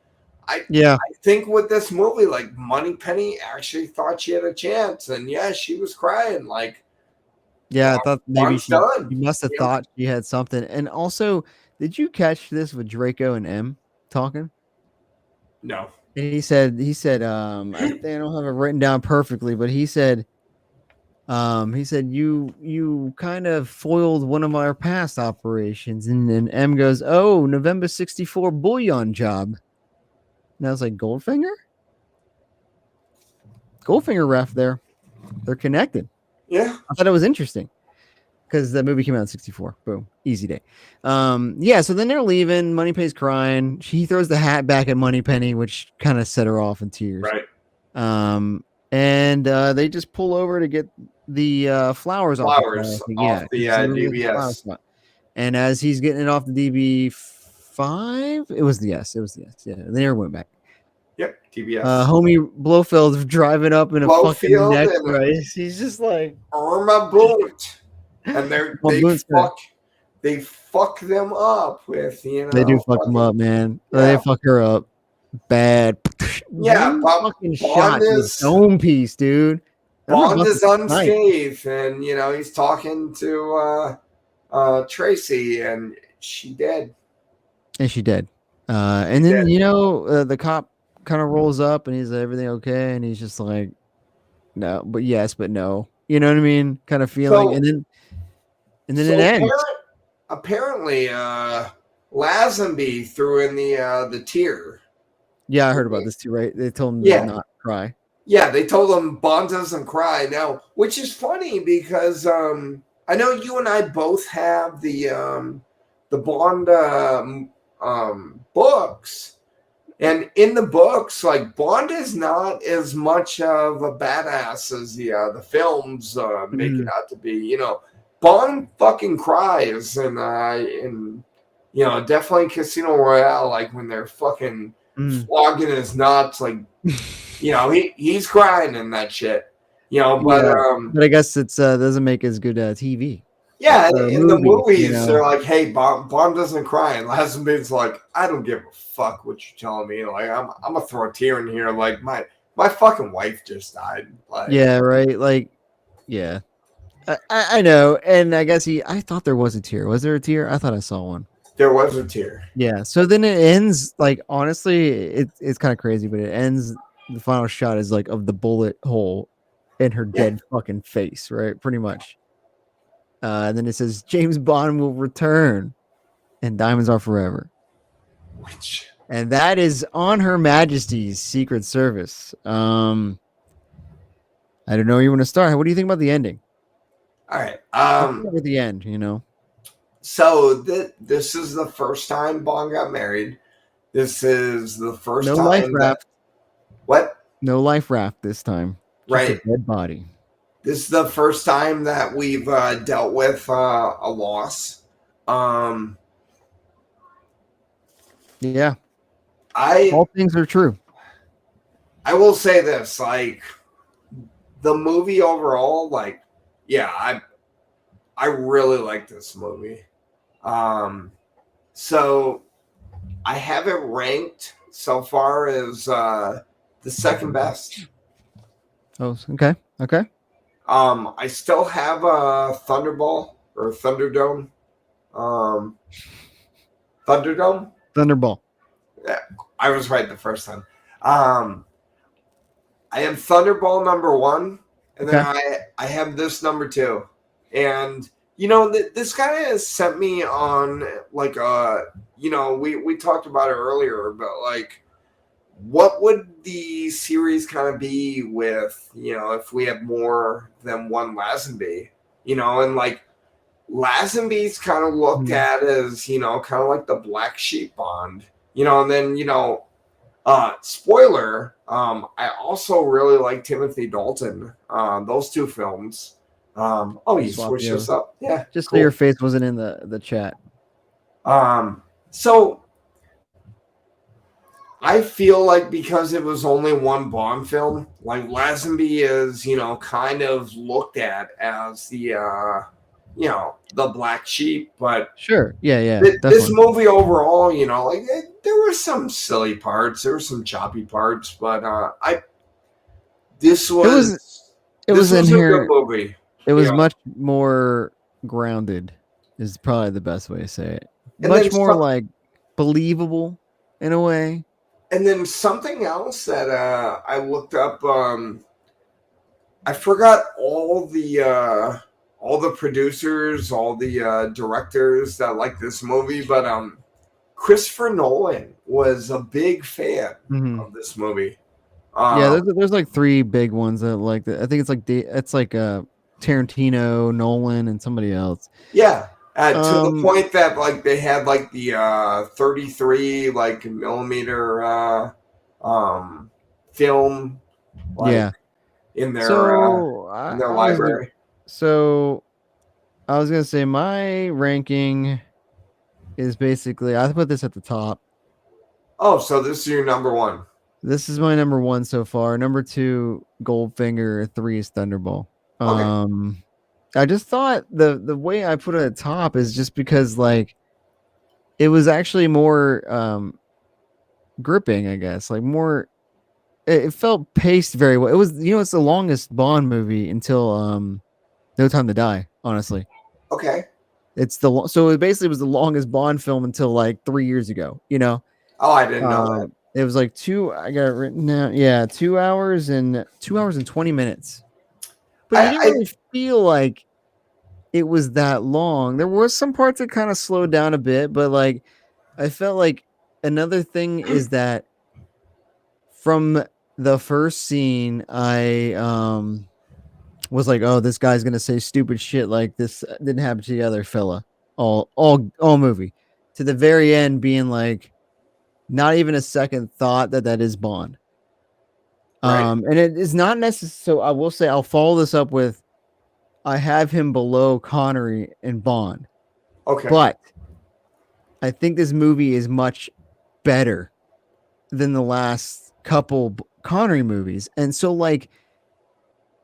yeah, I think with this movie, like Moneypenny actually thought she had a chance, and yeah, she was crying like yeah. I thought maybe one's done. she must have thought she had something. And also, did you catch this with Draco and M talking? No. And he said, I think I don't have it written down perfectly, but he said you kind of foiled one of our past operations, and then M goes, oh, November '64 bullion job. And I was like, Goldfinger ref there. They're connected. Yeah. I thought it was interesting because the movie came out in '64. Boom, easy day. Yeah. So then they're leaving. Moneypenny's crying. He throws the hat back at Moneypenny, which kind of set her off in tears. Right. And they just pull over to get the flowers off the DBS. And as he's getting it off the DB5, it was the yes. Yeah, they never went back. Yep, DBS. Homie Blofeld's driving up in a fucking neck race. He's just like Irma Boot, and they fuck them up with They do fuck them up, man. Yeah. They fuck her up bad. Yeah, fucking shot dome piece, dude. Bond is unscathed, and he's talking to Tracy, and she dead. And then the cop kind of rolls up, and he's like, everything okay? And he's just like, no, but yes, but no. You know what I mean? Kind of feeling, and then it ends. Apparently, Lazenby threw in the tear. Yeah, I heard about this too. Right? They told him to not cry. Yeah, they told him Bond doesn't cry now, which is funny because I know you and I both have the Bond books, and in the books, like Bond is not as much of a badass as the films make it out to be. Bond fucking cries, and definitely Casino Royale, like when they're fucking flogging his nuts, like. He's crying in that shit. But I guess it's doesn't make as good TV. Yeah, in the movies, they're like, "Hey, Bond doesn't cry," and Lazenby's like, "I don't give a fuck what you're telling me. Like, I'm gonna throw a tear in here. Like, my fucking wife just died." Like, yeah, right. Like, yeah, I know, and I guess I thought there was a tear. Was there a tear? I thought I saw one. There was a tear. Yeah. So then it ends. Like, honestly, it's kind of crazy, but it ends. The final shot is like of the bullet hole in her dead fucking face, right? Pretty much. And then it says James Bond will return, and diamonds are forever. And that is on Her Majesty's Secret Service. I don't know where you want to start. What do you think about the ending? All right. With the end, So this is the first time Bond got married. This is the first No life time that raft. what? No life raft this time. Just a Right. dead body. This is the first time that we've dealt with a loss. Um, Yeah. I All things are true. I will say this, like the movie overall, like yeah, I really like this movie. Um, so I have it ranked so far as the second best. Oh, okay. Okay. I still have a Thunderball or Thunderdome. Um, Thunderdome. Thunderball. Yeah, I was right the first time. Um, I have Thunderball number one, and then Okay. I have this number two, and this guy has sent me on like we talked about it earlier, but like what would the series kind of be with if we have more than one Lazenby, and like Lazenby's kind of looked Mhm. at as kind of like the black sheep Bond, and then spoiler, I also really like Timothy Dalton. Those two films. Oh, you Swap switched this you. up? Yeah, Just so your cool. face wasn't in the chat. So I feel like because it was only one Bond film, like Lazenby is, kind of looked at as the black sheep. But Sure. Yeah, yeah. this Definitely. movie overall, like there were some silly parts, there were some choppy parts, but I this It was was it this was was a good inherent. movie. It You was know, much more grounded, is probably the best way to say it. and then Much more like believable in a way. something else that I looked up. I forgot all the producers, all the directors that like this movie, but Christopher Nolan was a big fan Hmm. of this movie. Yeah, Um, there's like three big ones that like I think it's like Tarantino, Nolan, and somebody else. yeah, to the Um, point that like they had like the 33 like millimeter um, film like yeah. in their So library. so I was gonna say my ranking is basically I put this at the top. Oh, so this is your number one. This is my number one so far. Number two, Goldfinger. Three is Thunderball. Okay. Um, I just thought the way I put it at the top is just because like it was actually more gripping, I guess. Like more, it felt paced very well. It was it's the longest Bond movie until No Time to Die. Honestly, Okay. so it basically was the longest Bond film until like 3 years ago. Oh, I didn't know that. It was like I got it written down. Yeah, 2 hours and 20 minutes. But you didn't I really feel like it was that long. There was some parts that kind of slowed down a bit, but like I felt like another thing is that from the first scene, I was like, oh, this guy's gonna say stupid shit like this didn't happen to the other fella. All movie to the very end, being like, not even a second thought that is Bond. right. And it is not necessary. So I will say I'll follow this up with I have him below Connery and Bond, Okay. but I think this movie is much better than the last couple Connery movies. And so like,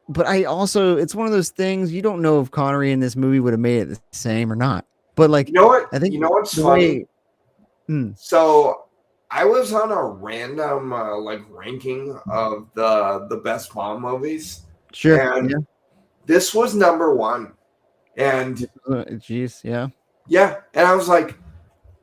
but I also it's one of those things you don't know if Connery in this movie would have made it the same or not. But like, You know what? I think You know what's the funny? way. Hmm, So I was on a random like ranking of the best Bond movies, sure, and yeah, this was number one. And jeez, yeah, yeah, and I was like,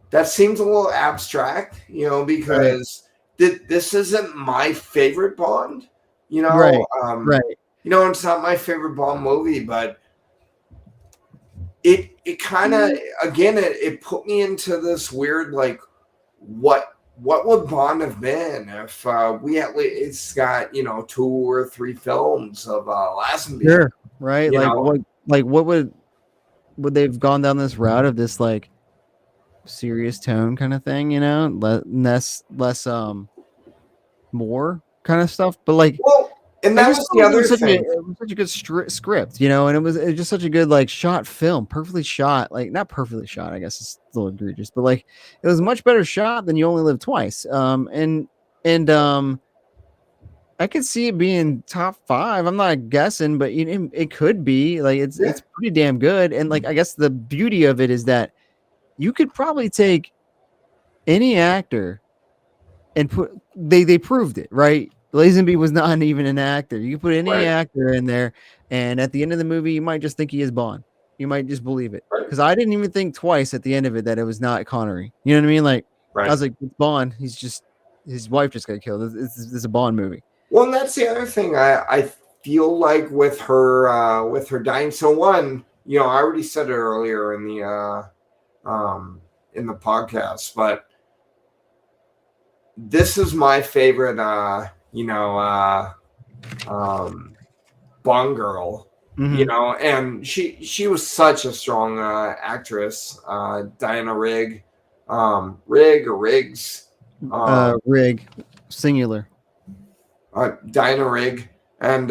that seems a little abstract, right, because this isn't my favorite Bond. right, right. It's not my favorite Bond movie, but it kind of again it put me into this weird like what would Bond have been if we at least got 2 or 3 films of Lazenby? Sure, right. You know, Like what would would they've gone down this route of this like serious tone kind of thing, less more kind of stuff, but like Well, and I that just was the thought other thing. it was such a good script, and it was just such a good like shot film, perfectly shot, like not perfectly shot, I guess it's a little egregious, but like it was much better shot than You Only Live Twice. And I could see it being top 5. I'm not guessing, but it could be like Yeah, it's pretty damn good. And like I guess the beauty of it is that you could probably take any actor and they proved it, right? Lazenby was not even an actor. You put any right, actor in there, and at the end of the movie, you might just think he is Bond. You might just believe it. right, Because I didn't even think twice at the end of it that it was not Connery. You know what I mean? Like I right. was like, it's Bond. He's just his wife just got killed. This is a Bond movie. Well, and that's the other thing. I feel like with her dying. So one, I already said it earlier in the podcast, but this is my favorite Bond girl. And she was such a strong actress. Diana Rigg, Rigg or Riggs, Rig, singular. Diana Rigg, and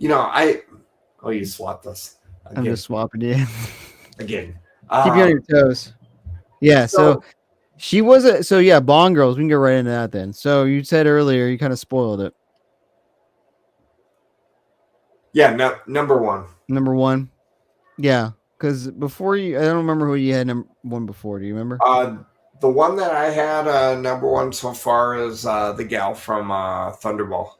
you swapped us again. I'm just swapping you. Again. Keep you on your toes. Yeah, so she was Bond girls. We can get right into that then. So you said earlier you kind of spoiled it. Yeah, number one. Number one. Yeah, because before I don't remember who you had number one before. Do you remember? The one that I had number one so far is the gal from Thunderball.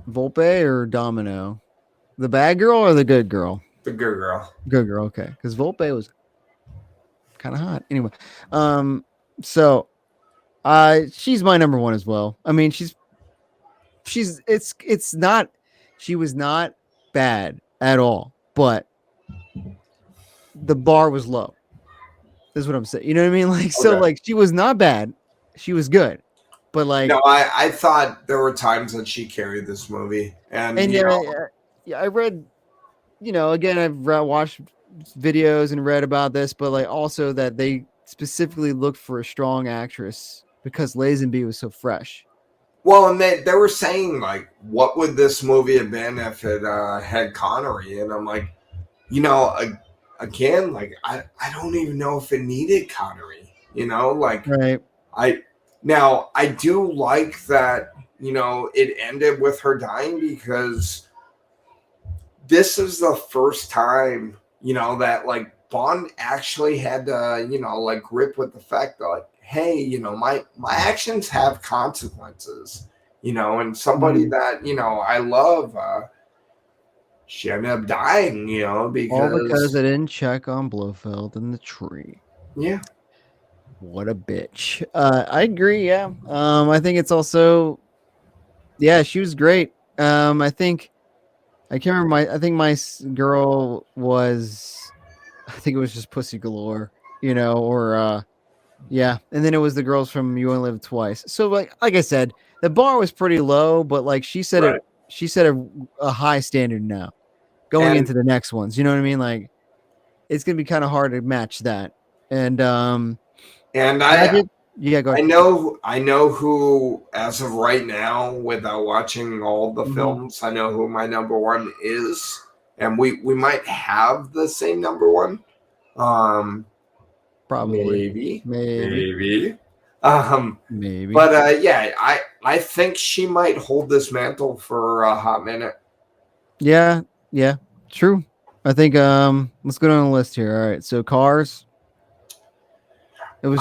Volpe or Domino? The bad girl or the good girl? The good girl. Good girl, okay. Because Volpe was kind of hot. Anyway, so she's my number one as well. I mean, she was not bad at all, but the bar was low. Is what I'm saying. You know what I mean? Like, okay. So like she was not bad. She was good. But like I thought there were times that she carried this movie. And I read, again, I've watched videos and read about this, but like also that they specifically looked for a strong actress because Lazenby was so fresh. Well, and they were saying like, what would this movie have been if it had Connery? And I'm like, again, like I don't even know if it needed Connery. Right. I do like that. It ended with her dying because this is the first time that like Bond actually had to like grip with the fact that like, hey, my actions have consequences, and somebody that I love, she ended up dying, because I didn't check on Blofeld in the tree. Yeah. What a bitch. I agree. Yeah. I think it's also, she was great. I think I can't remember I think my girl was, I think it was just Pussy Galore, or yeah. And then it was the girls from You Only Live Twice. So like I said, the bar was pretty low, but like she set a high standard now going into the next ones. You know what I mean? Like it's going to be kind of hard to match that. And go ahead. I know who, as of right now, without watching all the films, I know who my number one is, and we might have the same number one. Probably, maybe. Maybe, but I think she might hold this mantle for a hot minute. Yeah, true. I think let's go down the list here. All right, so Cars. It was.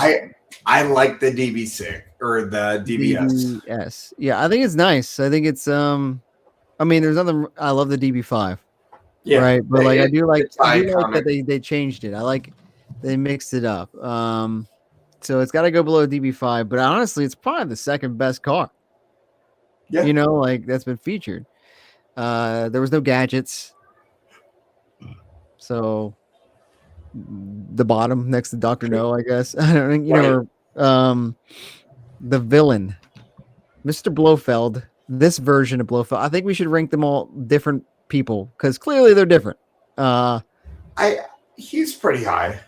I like the DB6 or the DBS. DBS. Yeah, I think it's nice. I think it's I mean, there's nothing. I love the DB5. Yeah, right. But like, I do like that they changed it. I like they mixed it up. So it's got to go below DB5. But honestly, it's probably the second best car. Yeah, like that's been featured. There was no gadgets. So the bottom next to Dr. No, I guess. I don't know, the villain, Mr. Blofeld, this version of Blofeld. I think we should rank them all different people because clearly they're different. He's pretty high.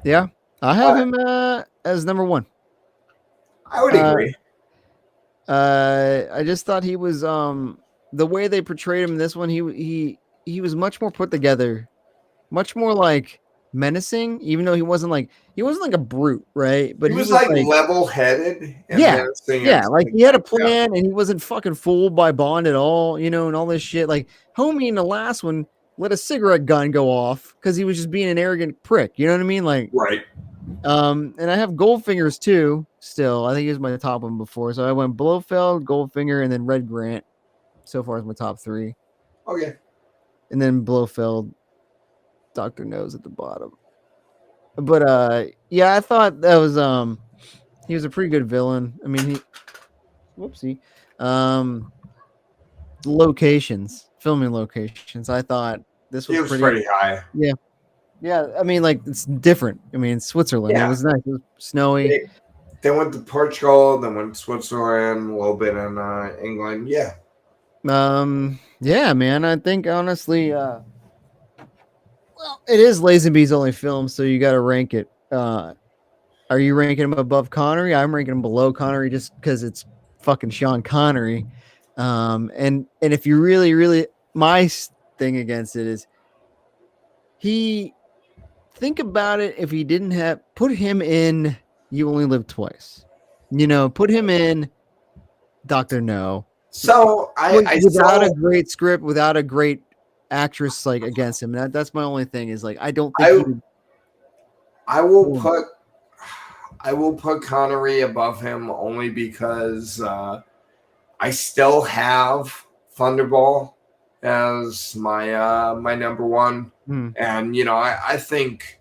Yeah, I have him as number one. I would agree. I just thought he was the way they portrayed him in this one. He was much more put together, much more like menacing. Even though he wasn't like a brute, right? But He he was was like like level-headed and yeah, menacing yeah. and Like stuff he had a like that. plan and he wasn't fucking fooled by Bond at all, you know, and all this shit. Like homie in the last one let a cigarette gun go off because he was just being an arrogant prick. You know what I mean? Like Right. and I have Goldfingers too. Still, I think he was my top one before. So I went Blofeld, Goldfinger, and then Red Grant. So far as my top three, Okay. and then Blofeld, Doctor Nose at the bottom. But yeah, I thought that was he was a pretty good villain. I mean, whoopsie, filming locations. I thought this He was was pretty high. yeah. Yeah, I mean, like it's different. I mean, Switzerland. It Yeah. was nice. It was snowy. They went to Portugal, then went to Switzerland, a little bit in England. Yeah. Yeah, man. I think honestly, well, it is Lazenby's only film, so you got to rank it. Are you ranking him above Connery? I'm ranking him below Connery just because it's fucking Sean Connery. And if you really, my thing against it is he. Think about it. If he didn't have put him in, You Only Live Twice. You know, put him in Doctor No. So without a great script, without a great actress like against him. That's my only thing is like I don't think he would. I will put Connery above him only because I still have Thunderball as my my number one. And you know, I think,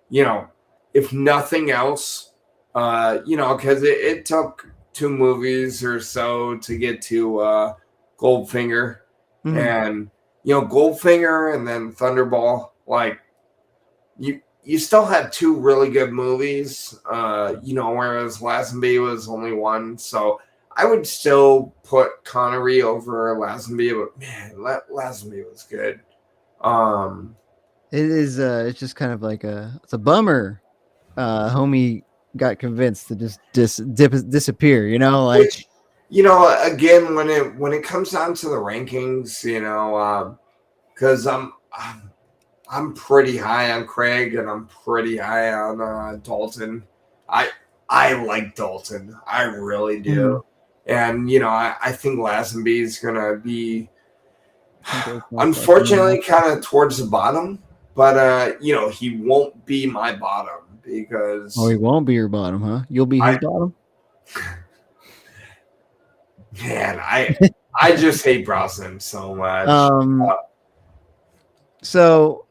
you know, if nothing else, you know, because it took 2 movies or so to get to Goldfinger, and you know, Goldfinger and then Thunderball, like you still have 2 really good movies, you know, whereas Lazenby was only one. So I would still put Connery over Lazenby, but man, Lazenby was good. It is it's just kind of like it's a bummer. Homie got convinced to just disappear, you know, like which, you know, again, when it comes down to the rankings, you know, because I'm pretty high on Craig and I'm pretty high on Dalton. I like Dalton, I really do, and you know, I think Lazenby is gonna be unfortunately kind of towards the bottom, but you know, he won't be my bottom because he won't be your bottom, huh? You'll be his bottom. Man, I just hate Brosnan so much. So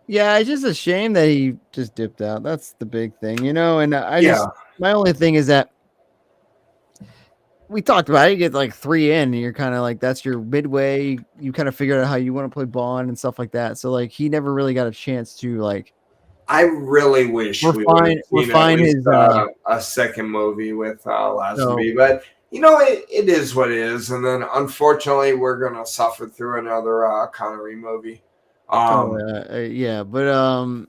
yeah, it's just a shame that he just dipped out. That's the big thing, you know. And my only thing is that we talked about it. You get like 3 in, and you're kind of like that's your midway. You kind of figured out how you want to play Bond and stuff like that. So like he never really got a chance to like. I really wish refine his a second movie with Lazenby, but you know it is what it is. And then unfortunately, we're gonna suffer through another Connery movie. Yeah, but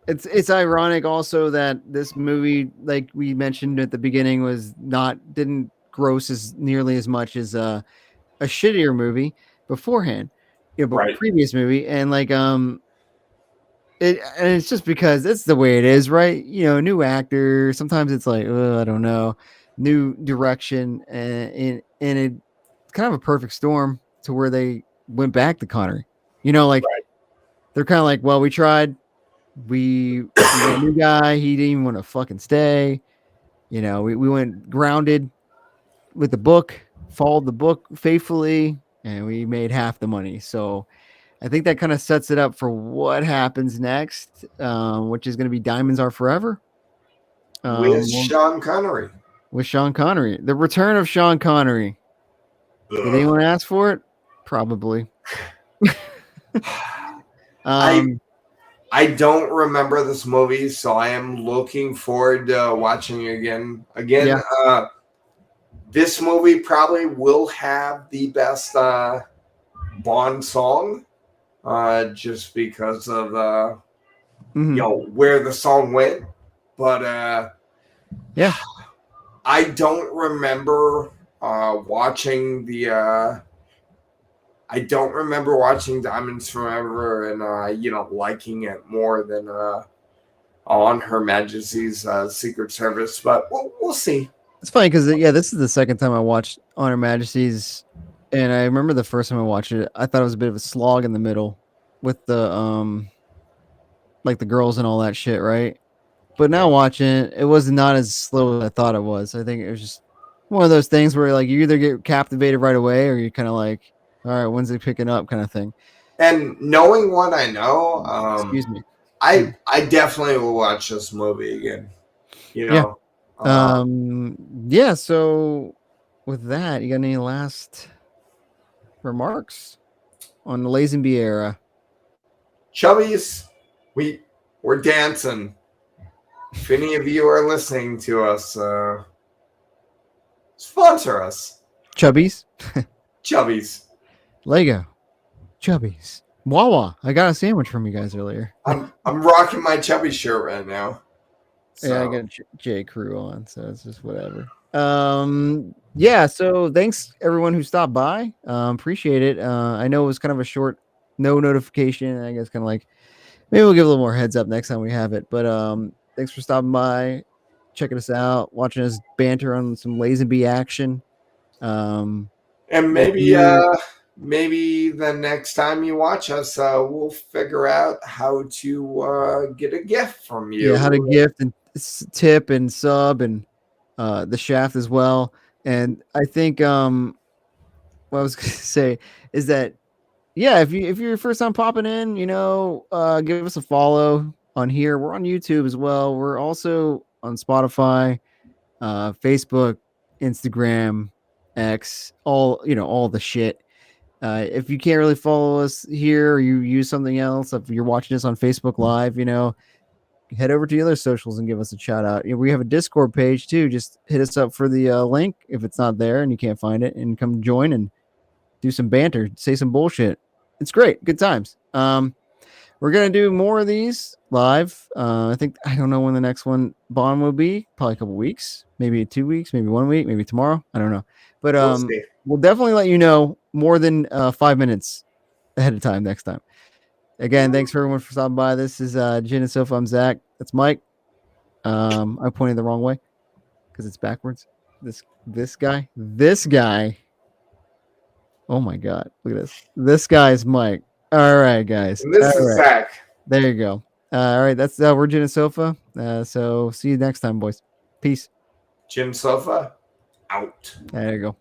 it's ironic also that this movie, like we mentioned at the beginning, didn't gross as nearly as much as a shittier movie beforehand, you know, but previous movie, and like and it's just because it's the way it is, right? You know, new actor. Sometimes it's like, I don't know, new direction, and it kind of a perfect storm to where they went back to Connery. You know, like they're kind of like, well, we tried. We got a new guy. He didn't even want to fucking stay. You know, we went grounded with the book, followed the book faithfully, and we made half the money. So I think that kind of sets it up for what happens next, which is going to be Diamonds Are Forever. With Sean Connery. With Sean Connery. The return of Sean Connery. Ugh. Did anyone ask for it? Probably. I don't remember this movie, so I am looking forward to watching it again. This movie probably will have the best Bond song, just because of Mhm. where the song went. But Yeah. I don't remember watching the. I don't remember watching Diamonds Forever and liking it more than on Her Majesty's Secret Service. But we'll see. It's funny because yeah, this is the second time I watched On Her Majesty's, and I remember the first time I watched it, I thought it was a bit of a slog in the middle with the like the girls and all that shit, right? But now Yeah. watching it, it was not as slow as I thought it was. I think it was just one of those things where like you either get captivated right away or you kind of like, all right, when's it picking up, kind of thing. And knowing what I know, Excuse me. I definitely will watch this movie again. You Yeah. know, uh, Yeah. So with that, you got any last remarks on the Lazenby era? Chubbies, we're dancing. If any of you are listening to us, sponsor us, Chubbies, Chubbies. Lego, Chubbies, Wawa. I got a sandwich from you guys earlier. I'm rocking my chubby shirt right now. So. Yeah, I got J Crew on, so it's just whatever. Yeah, so thanks everyone who stopped by. Appreciate it. I know it was kind of a short no notification. I guess kind of like maybe we'll give a little more heads up next time we have it. But thanks for stopping by, checking us out, watching us banter on some Lazenby action. And If you maybe the next time you watch us, we'll figure out how to get a gift from yeah, how to you. gift and tip and sub and the shaft as well. And I think what I was gonna say is that yeah, if you're first time popping in, give us a follow on here. We're on YouTube as well. We're also on Spotify, Facebook, Instagram, X, all the shit. If you can't really follow us here or you use something else, if you're watching us on Facebook Live, head over to the other socials and give us a shout out. We have a Discord page too. Just hit us up for the link if it's not there and you can't find it, and come join and do some banter, say some bullshit. It's great, good times. We're gonna do more of these live. I don't know when the next one Bond will be. Probably a couple weeks, maybe 2 weeks, maybe 1 week, maybe tomorrow. I don't know, but We'll see. we'll definitely let you know more than 5 minutes ahead of time next time. Again, thanks for everyone for stopping by. This is Jin and Sofa. I'm Zach. That's Mike. I pointed the wrong way because it's backwards. This guy. Oh my god! Look at this. This guy's Mike. All right, guys. And this All is right, Zach. there you go. All right, that's we're Jin and Sofa. So see you next time, boys. Peace. Jim Sofa out. There you go.